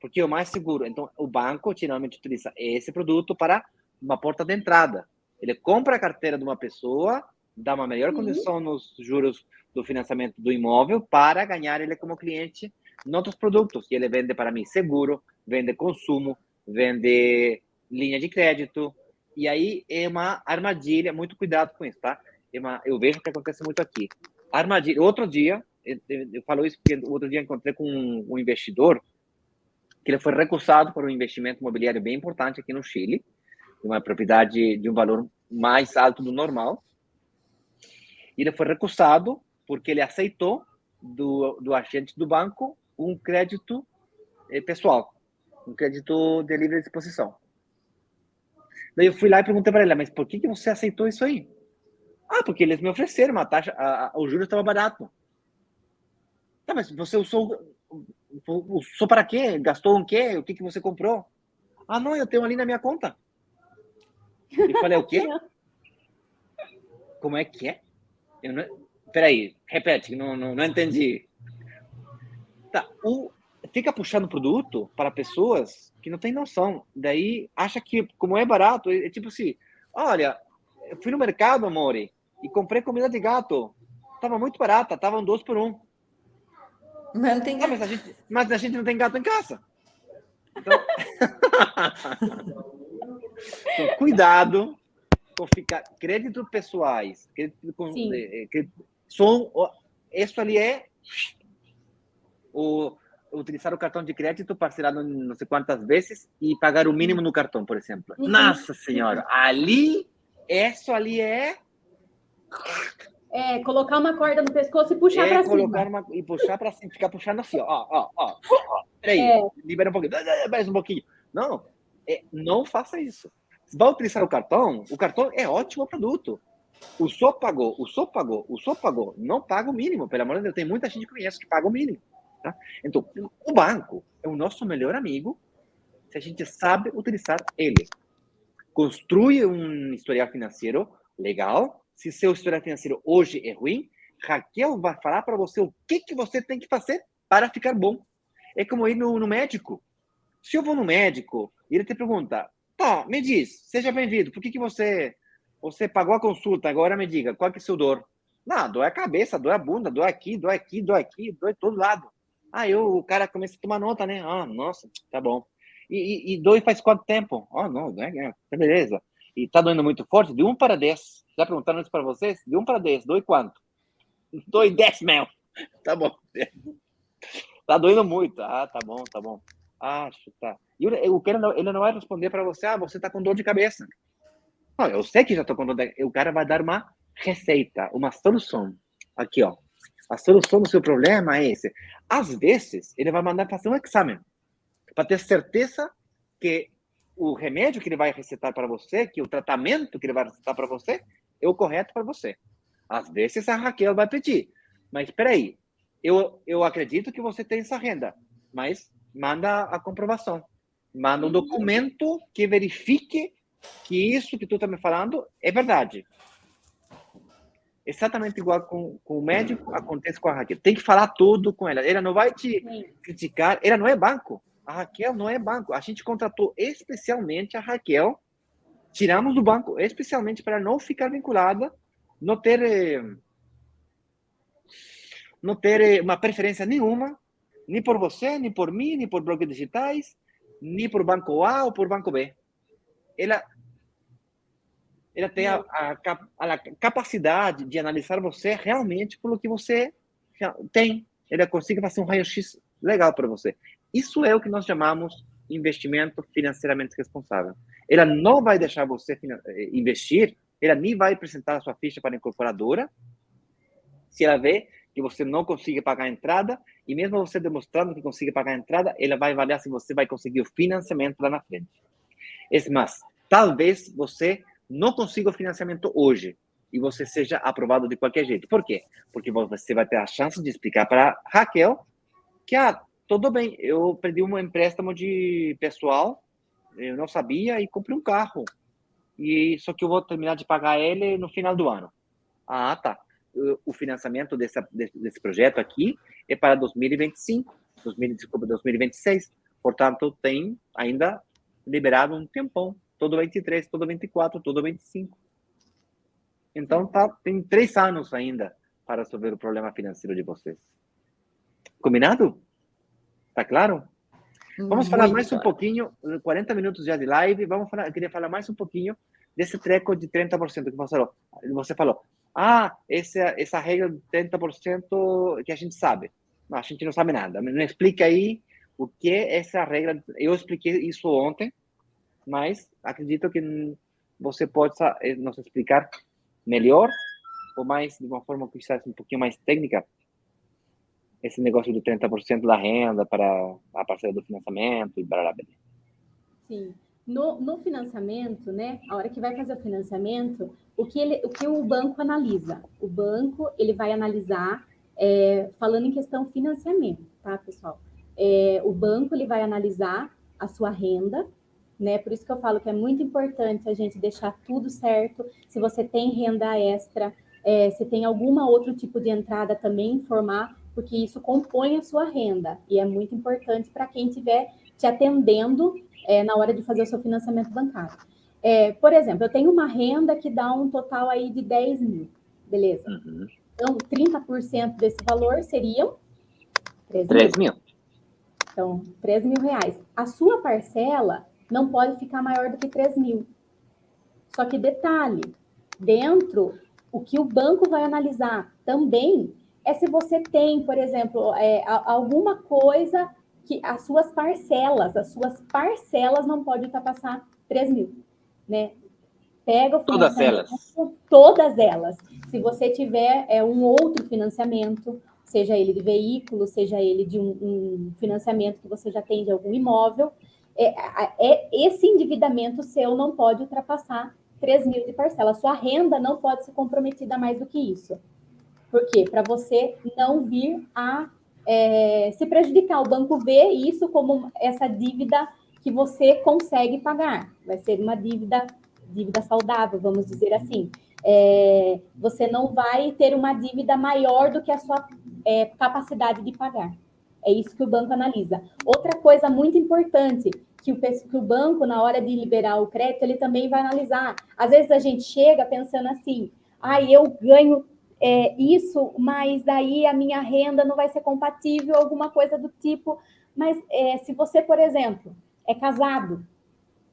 Speaker 1: porque é o mais seguro. Então, o banco geralmente utiliza esse produto para uma porta de entrada. Ele compra a carteira de uma pessoa, dá uma melhor condição nos juros do financiamento do imóvel para ganhar ele como cliente em outros produtos. E ele vende para mim seguro, vende consumo, vende linha de crédito. E aí é uma armadilha, muito cuidado com isso, tá? Eu vejo que acontece muito aqui. Armadilha. Outro dia, eu falo isso porque outro dia encontrei com um investidor que ele foi recusado por um investimento imobiliário bem importante aqui no Chile, uma propriedade de um valor mais alto do normal. E ele foi recusado porque ele aceitou do agente do banco um crédito pessoal, um crédito de livre disposição. Daí eu fui lá e perguntei para ele, mas por que você aceitou isso aí? Ah, porque eles me ofereceram uma taxa, o juros estava barato. Tá, mas você usou para quê? Gastou em quê? O que você comprou? Ah, não, eu tenho ali na minha conta. E falei, o quê? Como é que é? Peraí, repete, não entendi. Tá, fica puxando produto para pessoas que não têm noção. Daí acha que, como é barato, é tipo assim, olha, eu fui no mercado, amore, e comprei comida de gato. Tava muito barata, tava um 2 por 1.
Speaker 2: Mas não tem gato.
Speaker 1: Mas a gente não tem gato em casa. Então, então cuidado com ficar créditos pessoais, isso ali é utilizar o cartão de crédito parcelado não sei quantas vezes e pagar o mínimo no cartão, por exemplo. Nossa senhora, isso ali é
Speaker 3: colocar uma corda no pescoço e puxar para cima.
Speaker 1: E puxar para cima, ficar puxando assim, ó. Peraí, libera um pouquinho, mais um pouquinho. Não, não faça isso. Se vai utilizar o cartão é ótimo produto. O senhor pagou. Não paga o mínimo, pelo amor de Deus. Tem muita gente que conhece que paga o mínimo. Tá? Então, o banco é o nosso melhor amigo se a gente sabe utilizar ele. Construi um historial financeiro legal. Se seu historial financeiro hoje é ruim, Raquel vai falar para você o que você tem que fazer para ficar bom. É como ir no médico. Se eu vou no médico e ele te pergunta, tá, me diz, seja bem-vindo, por que você pagou a consulta, agora me diga, qual que é o seu dor? Não, dói a cabeça, dói a bunda, dói aqui, dói todo lado. Aí o cara começa a tomar nota, né? Ah, nossa, tá bom. E dói faz quanto tempo? Ah, não, tá beleza. E tá doendo muito forte? De 1 para 10. Já perguntaram isso para vocês? De 1 para 10, dói quanto? Dói 10 mil. Tá bom. Tá doendo muito. Ah, tá bom. Acho, tá. E o cara ele não vai responder para você, você tá com dor de cabeça. Não, eu sei que já tô com dor de cabeça. O cara vai dar uma receita, uma solução. Aqui, ó. A solução do seu problema é esse. Às vezes, ele vai mandar fazer um exame para ter certeza que o remédio que ele vai receitar para você, que o tratamento que ele vai receitar para você, é o correto para você. Às vezes, a Raquel vai pedir. Mas, espera aí. Eu acredito que você tem essa renda, mas manda a comprovação. Manda um documento que verifique que isso que tu está me falando é verdade. Exatamente igual com o médico, acontece com a Raquel. Tem que falar tudo com ela. Ela não vai te criticar. Ela não é banco. A Raquel não é banco. A gente contratou especialmente a Raquel. Tiramos do banco especialmente para não ficar vinculada, não ter uma preferência nenhuma, nem por você, nem por mim, nem por brokers digitais, nem por banco A ou por banco B. Ela tem a capacidade de analisar você realmente pelo que você tem. Ela consegue fazer um raio-x legal para você. Isso é o que nós chamamos investimento financeiramente responsável. Ela não vai deixar você investir, ela nem vai apresentar a sua ficha para a incorporadora, se ela vê que você não consegue pagar a entrada, e mesmo você demonstrando que consegue pagar a entrada, ela vai avaliar se você vai conseguir o financiamento lá na frente. Mas talvez você não consiga o financiamento hoje e você seja aprovado de qualquer jeito. Por quê? Porque você vai ter a chance de explicar para a Raquel que, tudo bem, eu perdi um empréstimo de pessoal, eu não sabia e comprei um carro. E só que eu vou terminar de pagar ele no final do ano. Tá. O financiamento desse projeto aqui é para 2025, 2026. Portanto, tem ainda liberado um tempão. Todo 23, todo 24, todo 25. Então, tem 3 anos ainda para resolver o problema financeiro de vocês. Combinado? Tá claro? Vamos falar mais um pouquinho, 40 minutos já de live, eu queria falar mais um pouquinho desse treco de 30% que você falou. Essa regra de 30% que a gente sabe. Não, a gente não sabe nada. Me explica aí o que é essa regra. Eu expliquei isso ontem, mas acredito que você possa nos explicar melhor, ou mais, de uma forma que quizás um pouquinho mais técnica, esse negócio do 30% da renda para a parcela do financiamento e blá, blá, blá.
Speaker 3: Sim. No financiamento, né, a hora que vai fazer o financiamento, o que o banco analisa? O banco, ele vai analisar, falando em questão financiamento, tá, pessoal? O banco, ele vai analisar a sua renda, né, por isso que eu falo que é muito importante a gente deixar tudo certo. Se você tem renda extra, se tem alguma outro tipo de entrada, também informar, porque isso compõe a sua renda, e é muito importante para quem estiver te atendendo na hora de fazer o seu financiamento bancário. Por exemplo, eu tenho uma renda que dá um total aí de 10 mil, beleza?
Speaker 1: Uhum.
Speaker 3: Então, 30% desse valor seriam
Speaker 1: 3 mil.
Speaker 3: Então, 3 mil reais. A sua parcela não pode ficar maior do que 3 mil. Só que detalhe, dentro, o que o banco vai analisar também é se você tem, por exemplo, alguma coisa que as suas parcelas não podem ultrapassar 3 mil, né? Pega o financiamento, todas elas. Se você tiver um outro financiamento, seja ele de veículo, seja ele de um financiamento que você já tem de algum imóvel, esse endividamento seu não pode ultrapassar 3 mil de parcela. A sua renda não pode ser comprometida mais do que isso. Por quê? Para você não vir a se prejudicar. O banco vê isso como essa dívida que você consegue pagar. Vai ser uma dívida saudável, vamos dizer assim. Você não vai ter uma dívida maior do que a sua capacidade de pagar. É isso que o banco analisa. Outra coisa muito importante que o banco, na hora de liberar o crédito, ele também vai analisar. Às vezes a gente chega pensando assim, eu ganho isso, mas daí a minha renda não vai ser compatível, alguma coisa do tipo. Mas se você, por exemplo, é casado,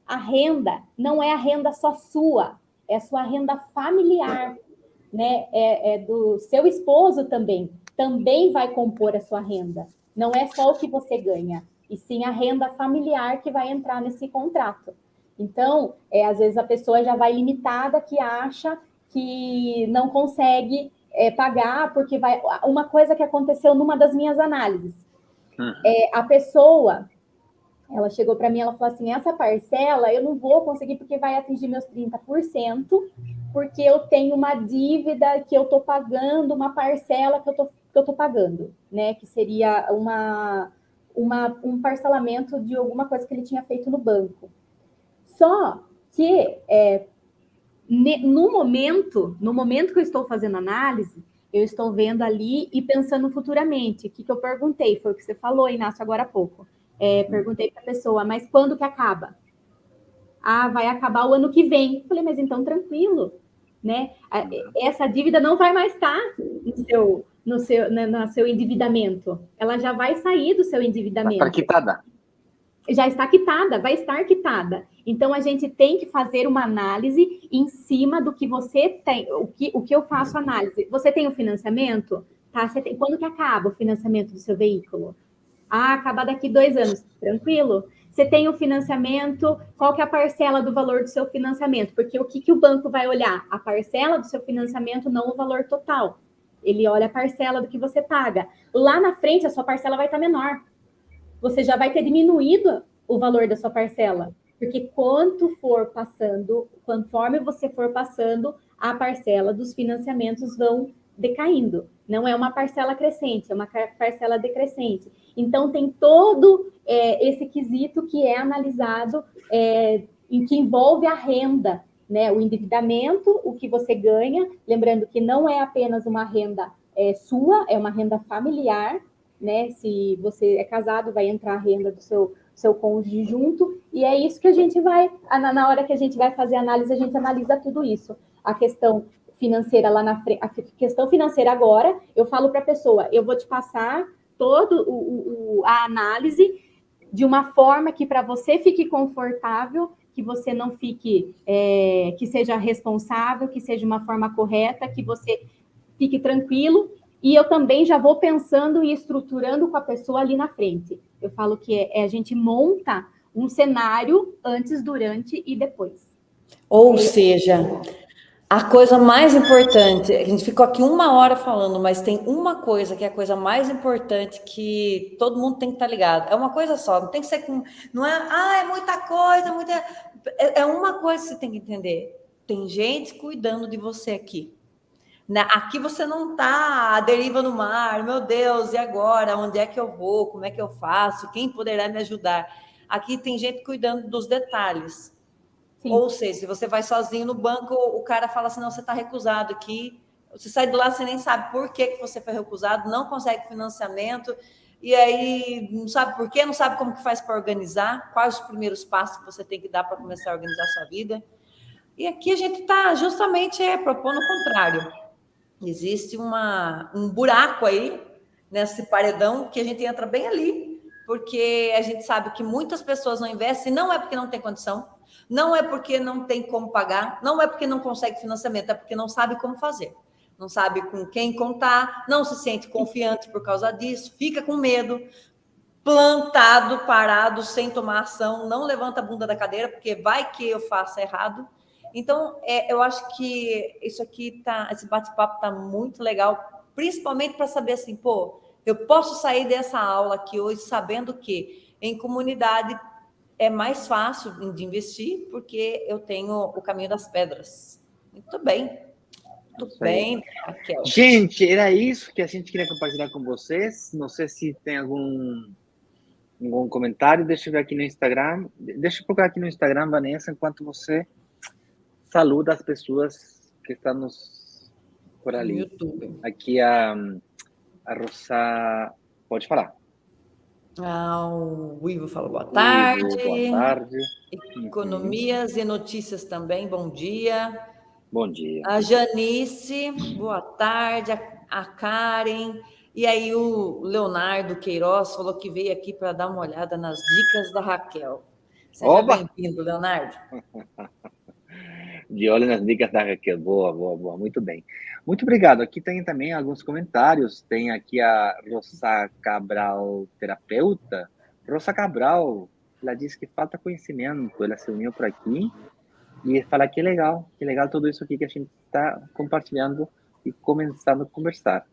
Speaker 3: a renda não é a renda só sua, é a sua renda familiar, né? É do seu esposo também vai compor a sua renda. Não é só o que você ganha, e sim a renda familiar que vai entrar nesse contrato. Então, às vezes a pessoa já vai limitada, que acha que não consegue pagar, porque vai... Uma coisa que aconteceu numa das minhas análises, a pessoa... Ela chegou para mim, ela falou assim, essa parcela eu não vou conseguir porque vai atingir meus 30%, porque eu tenho uma dívida que eu estou pagando, uma parcela que eu estou pagando, né? Que seria um parcelamento de alguma coisa que ele tinha feito no banco. Só que no momento que eu estou fazendo análise, eu estou vendo ali e pensando futuramente. O que eu perguntei? Foi o que você falou, Inácio, agora há pouco. Perguntei para a pessoa, mas quando que acaba? Ah, vai acabar o ano que vem. Falei, mas então tranquilo, né? Essa dívida não vai mais estar no seu endividamento. Ela já vai sair do seu endividamento.
Speaker 1: Vai estar quitada.
Speaker 3: Já está quitada, vai estar quitada. Então, a gente tem que fazer uma análise em cima do que você tem. O que eu faço análise? Você tem o financiamento? Tá? Quando que acaba o financiamento do seu veículo? Ah, acaba daqui 2 anos. Tranquilo. Você tem o financiamento, qual que é a parcela do valor do seu financiamento? Porque o que o banco vai olhar? A parcela do seu financiamento, não o valor total. Ele olha a parcela do que você paga. Lá na frente, a sua parcela vai estar menor. Você já vai ter diminuído o valor da sua parcela. Porque conforme você for passando, a parcela dos financiamentos vão decaindo. Não é uma parcela crescente, é uma parcela decrescente. Então, tem todo esse quesito que é analisado, em que envolve a renda, né? O endividamento, o que você ganha, lembrando que não é apenas uma renda sua, é uma renda familiar, né? Se você é casado, vai entrar a renda do seu cônjuge junto, e é isso que a gente vai, na hora que a gente vai fazer a análise, a gente analisa tudo isso. A questão financeira lá na frente, a questão financeira agora, eu falo para a pessoa, eu vou te passar toda a análise de uma forma que para você fique confortável, que você não fique, que seja responsável, que seja uma forma correta, que você fique tranquilo, e eu também já vou pensando e estruturando com a pessoa ali na frente. Eu falo que a gente monta um cenário antes, durante e depois.
Speaker 2: Ou seja, a coisa mais importante, a gente ficou aqui 1 hora falando, mas tem uma coisa que é a coisa mais importante que todo mundo tem que estar ligado. É uma coisa só, não tem que ser com. Não é, é muita coisa, muita. É uma coisa que você tem que entender. Tem gente cuidando de você aqui. Aqui você não está à deriva no mar, meu Deus, e agora? Onde é que eu vou? Como é que eu faço? Quem poderá me ajudar? Aqui tem gente cuidando dos detalhes. Sim. Ou seja, se você vai sozinho no banco, o cara fala assim, não, você está recusado aqui. Você sai de lá, você nem sabe por que você foi recusado, não consegue financiamento, e aí não sabe por quê, não sabe como que faz para organizar, quais os primeiros passos que você tem que dar para começar a organizar a sua vida. E aqui a gente está justamente propondo o contrário. Existe um buraco aí, nesse paredão, que a gente entra bem ali, porque a gente sabe que muitas pessoas não investem, não é porque não tem condição, não é porque não tem como pagar, não é porque não consegue financiamento, é porque não sabe como fazer. Não sabe com quem contar, não se sente confiante por causa disso, fica com medo, plantado, parado, sem tomar ação, não levanta a bunda da cadeira, porque vai que eu faça errado. Então, eu acho que isso aqui esse bate-papo tá muito legal, principalmente para saber assim, eu posso sair dessa aula aqui hoje sabendo que em comunidade é mais fácil de investir, porque eu tenho o caminho das pedras. Muito bem. Muito bem, Raquel.
Speaker 1: Gente, era isso que a gente queria compartilhar com vocês. Não sei se tem algum comentário. Deixa eu ver aqui no Instagram. Deixa eu procurar aqui no Instagram, Vanessa, enquanto você saluda as pessoas que estão por ali. No
Speaker 2: YouTube.
Speaker 1: Aqui a Rosa... Pode falar.
Speaker 2: O Ivo fala boa tarde.
Speaker 1: Boa tarde.
Speaker 2: Economias e notícias também, bom dia.
Speaker 1: Bom dia.
Speaker 2: A Janice, boa tarde. A Karen. E aí o Leonardo Queiroz falou que veio aqui para dar uma olhada nas dicas da Raquel. Seja bem-vindo, Leonardo.
Speaker 1: De olho nas dicas da Raquel. Boa. Muito bem. Muito obrigado. Aqui tem também alguns comentários. Tem aqui a Rosa Cabral, terapeuta. Rosa Cabral, ela disse que falta conhecimento. Ela se uniu por aqui e fala que legal tudo isso aqui que a gente está compartilhando e começando a conversar.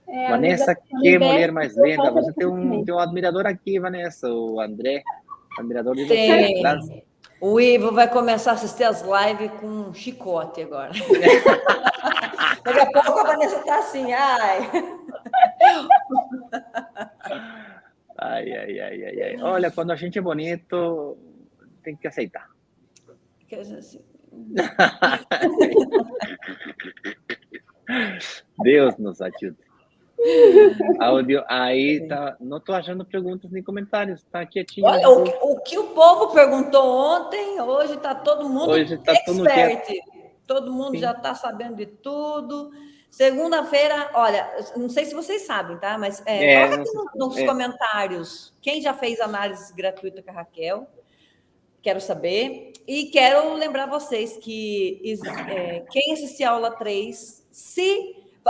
Speaker 1: Vanessa, que mulher mais linda. Você tem um admirador aqui, Vanessa, o André, admirador de você.
Speaker 2: O Ivo vai começar a assistir as lives com um chicote agora. Daqui a pouco a Vanessa está assim, ai.
Speaker 1: Olha, quando a gente é bonito, tem que aceitar. Deus nos ajude. Áudio, aí tá. Não estou achando perguntas nem comentários, tá quietinho.
Speaker 2: Olha, o que o povo perguntou ontem, hoje está todo mundo expert. Todo mundo já está sabendo de tudo. Segunda-feira, olha, não sei se vocês sabem, tá? Mas coloca aqui nos comentários quem já fez análise gratuita com a Raquel. Quero saber. E quero lembrar vocês que quem assistir a aula 3,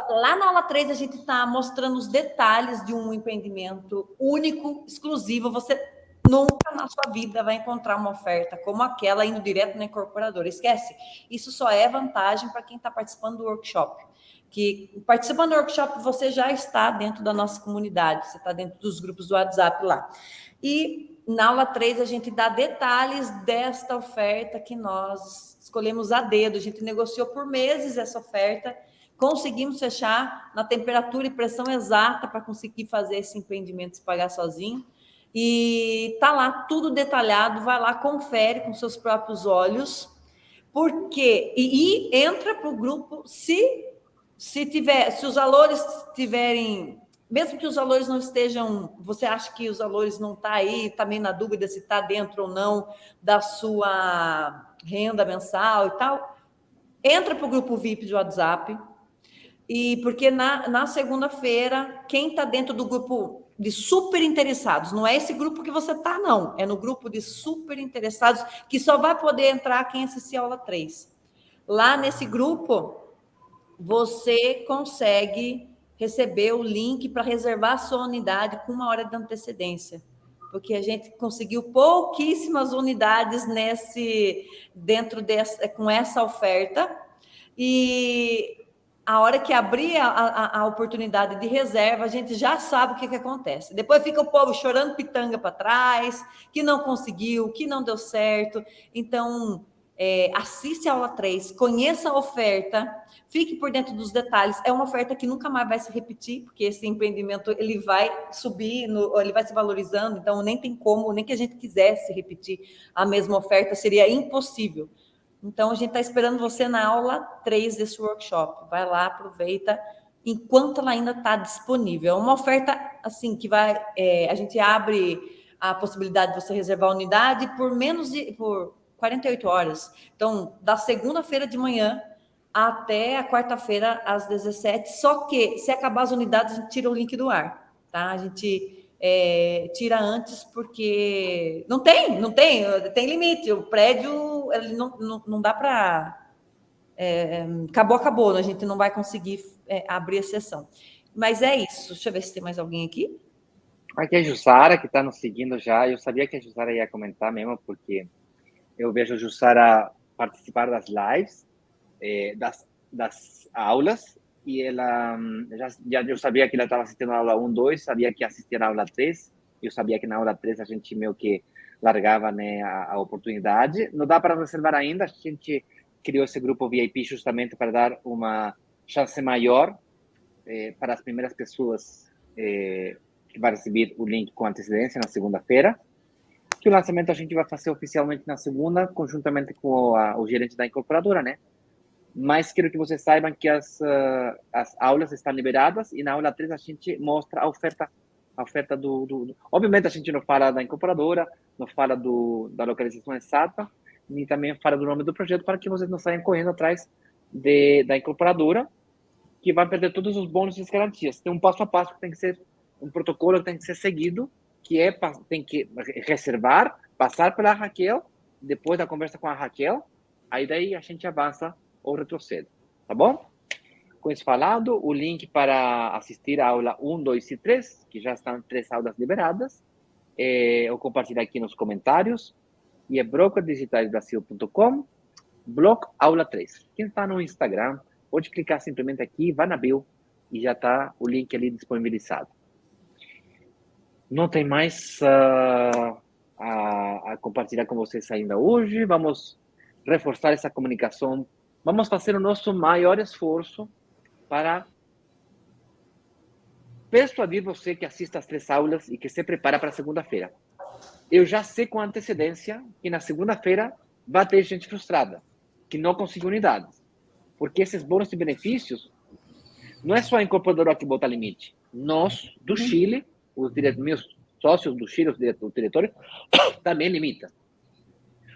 Speaker 2: lá na aula 3 a gente está mostrando os detalhes de um empreendimento único, exclusivo. Você nunca na sua vida vai encontrar uma oferta como aquela indo direto na incorporadora. Esquece, isso só é vantagem para quem está participando do workshop. Que participando do workshop você já está dentro da nossa comunidade, você está dentro dos grupos do WhatsApp lá. E na aula 3 a gente dá detalhes desta oferta que nós escolhemos a dedo. A gente negociou por meses essa oferta, conseguimos fechar na temperatura e pressão exata para conseguir fazer esse empreendimento se pagar sozinho. E tá lá tudo detalhado, vai lá, confere com seus próprios olhos, porque e entra para o grupo se os valores tiverem, mesmo que os valores não estejam, você acha que os valores não tá aí, tá meio na dúvida se está dentro ou não da sua renda mensal e tal, entra para o grupo VIP de WhatsApp. E porque na segunda-feira, quem está dentro do grupo de super interessados, não é esse grupo que você está, não, é no grupo de super interessados, que só vai poder entrar quem assistir a aula 3. Lá nesse grupo, você consegue receber o link para reservar a sua unidade com 1 hora de antecedência, porque a gente conseguiu pouquíssimas unidades com essa oferta, e a hora que abrir a oportunidade de reserva, a gente já sabe o que acontece. Depois fica o povo chorando pitanga para trás, que não conseguiu, que não deu certo. Então, assiste a aula 3, conheça a oferta, fique por dentro dos detalhes. É uma oferta que nunca mais vai se repetir, porque esse empreendimento ele vai subir, ele vai se valorizando, então nem tem como, nem que a gente quisesse repetir a mesma oferta, seria impossível. Então, a gente está esperando você na aula 3 desse workshop. Vai lá, aproveita, enquanto ela ainda está disponível. É uma oferta, assim, que vai... a gente abre a possibilidade de você reservar a unidade por 48 horas. Então, da segunda-feira de manhã até a quarta-feira, às 17. Só que, se acabar as unidades, a gente tira o link do ar, tá? A gente... tira antes, porque não tem limite, o prédio ele não dá para acabou, a gente não vai conseguir abrir a sessão, mas é isso. Deixa eu ver se tem mais alguém aqui.
Speaker 1: Aqui é a Jussara, que está nos seguindo já. Eu sabia que a Jussara ia comentar mesmo, porque eu vejo a Jussara participar das lives, das aulas, e ela eu sabia que ela estava assistindo a aula 1, 2, sabia que assistia a aula 3, eu sabia que na aula 3 a gente meio que largava, né, a oportunidade. Não dá para reservar ainda, a gente criou esse grupo VIP justamente para dar uma chance maior para as primeiras pessoas que vai receber o link com antecedência na segunda-feira, que o lançamento a gente vai fazer oficialmente na segunda, conjuntamente com o gerente da incorporadora, né? Mas quero que vocês saibam que as aulas estão liberadas, e na aula 3 a gente mostra a oferta Obviamente a gente não fala da incorporadora, não fala da localização exata, nem também fala do nome do projeto, para que vocês não saiam correndo atrás da incorporadora, que vai perder todos os bônus e as garantias. Tem um passo a passo que tem que ser, um protocolo que tem que ser seguido, que tem que reservar, passar pela Raquel, depois da conversa com a Raquel, aí daí a gente avança ou retrocede, tá bom? Com isso falado, o link para assistir a aula 1, 2 e 3, que já estão 3 aulas liberadas, eu compartilho aqui nos comentários, e é brokerdigitalbrasil.com, blog aula 3. Quem está no Instagram, pode clicar simplesmente aqui, vai na bio, e já está o link ali disponibilizado. Não tem mais a compartilhar com vocês ainda hoje. Vamos reforçar essa comunicação. Vamos fazer o nosso maior esforço para persuadir você que assista às 3 aulas e que se prepara para a segunda-feira. Eu já sei com antecedência que na segunda-feira vai ter gente frustrada. que não conseguem unidades. Porque esses bônus de benefícios não é só a incorporadora que bota limite. Nós, do Chile, os meus sócios do Chile, o diretório, também limita.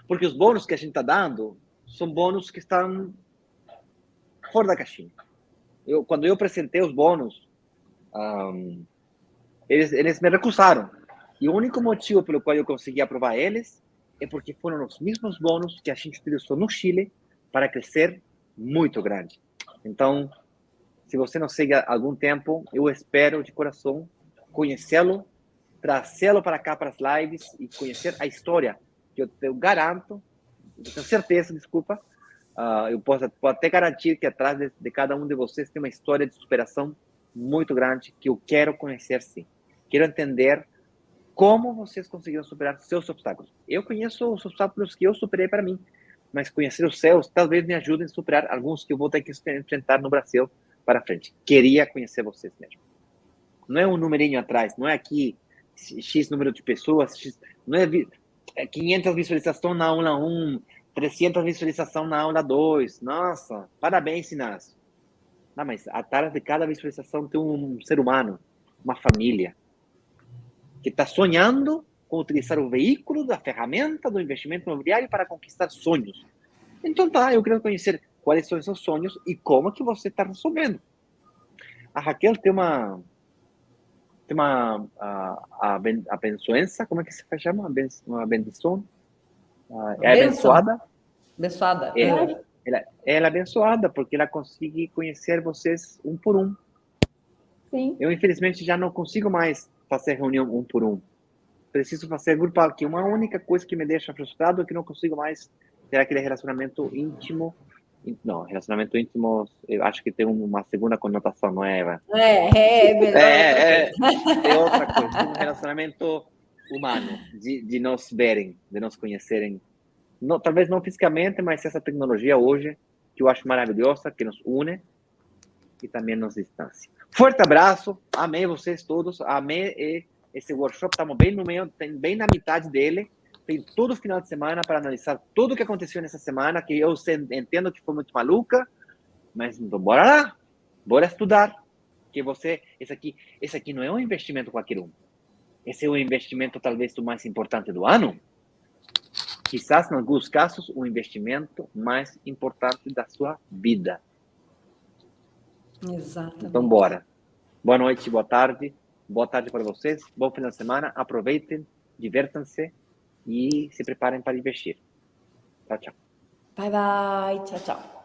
Speaker 1: Porque os bônus que a gente está dando são bônus que estão fora da caixinha. Quando eu apresentei os bônus, eles me recusaram. E o único motivo pelo qual eu consegui aprovar eles é porque foram os mesmos bônus que a gente utilizou no Chile para crescer muito grande. Então, se você não segue há algum tempo, eu espero de coração conhecê-lo, trazê-lo para cá, para as lives, e conhecer a história, que eu garanto, eu tenho certeza, desculpa, eu posso até garantir que atrás de cada um de vocês tem uma história de superação muito grande, que eu quero conhecer, sim. Quero entender como vocês conseguiram superar seus obstáculos. Eu conheço os obstáculos que eu superei para mim, mas conhecer os seus talvez me ajudem a superar alguns que eu vou ter que enfrentar no Brasil para frente. Queria conhecer vocês mesmo. Não é um numerinho atrás, não é aqui X número de pessoas, não é 500 visualizações na aula 1, 300 visualizações na aula 2. Nossa, parabéns, Inácio. Não, mas atrás de cada visualização tem um ser humano, uma família, que está sonhando com utilizar o veículo da ferramenta do investimento imobiliário para conquistar sonhos. Então tá, eu quero conhecer quais são esses sonhos e como que você está resolvendo. A Raquel tem uma abençoença, como é que se chama? Uma bendição? É abençoada?
Speaker 2: Abençoada.
Speaker 1: Ela é abençoada porque ela consegue conhecer vocês um por um.
Speaker 3: Sim.
Speaker 1: Eu, infelizmente, já não consigo mais fazer reunião um por um. Preciso fazer grupal, que uma única coisa que me deixa frustrado é que não consigo mais ter aquele relacionamento íntimo. Não, relacionamento íntimo, eu acho que tem uma segunda conotação, não é, Eva?
Speaker 2: É melhor.
Speaker 1: É outra coisa. Um relacionamento humano, de nos verem, de nos conhecerem. Não, talvez não fisicamente, mas essa tecnologia hoje, que eu acho maravilhosa, que nos une e também nos distancia. Forte abraço, amei vocês todos, amei esse workshop, estamos bem no meio, bem na metade dele. Tem todo final de semana para analisar tudo o que aconteceu nessa semana, que eu entendo que foi muito maluca, mas bora lá, bora estudar. Que esse aqui não é um investimento qualquer um. Esse é o investimento talvez o mais importante do ano. Quizás, em alguns casos, o investimento mais importante da sua vida.
Speaker 2: Exatamente.
Speaker 1: Então, bora. Boa noite, boa tarde. Boa tarde para vocês. Bom final de semana. Aproveitem, divirtam-se e se preparem para investir. Tchau, tchau.
Speaker 2: Bye, bye. Tchau, tchau.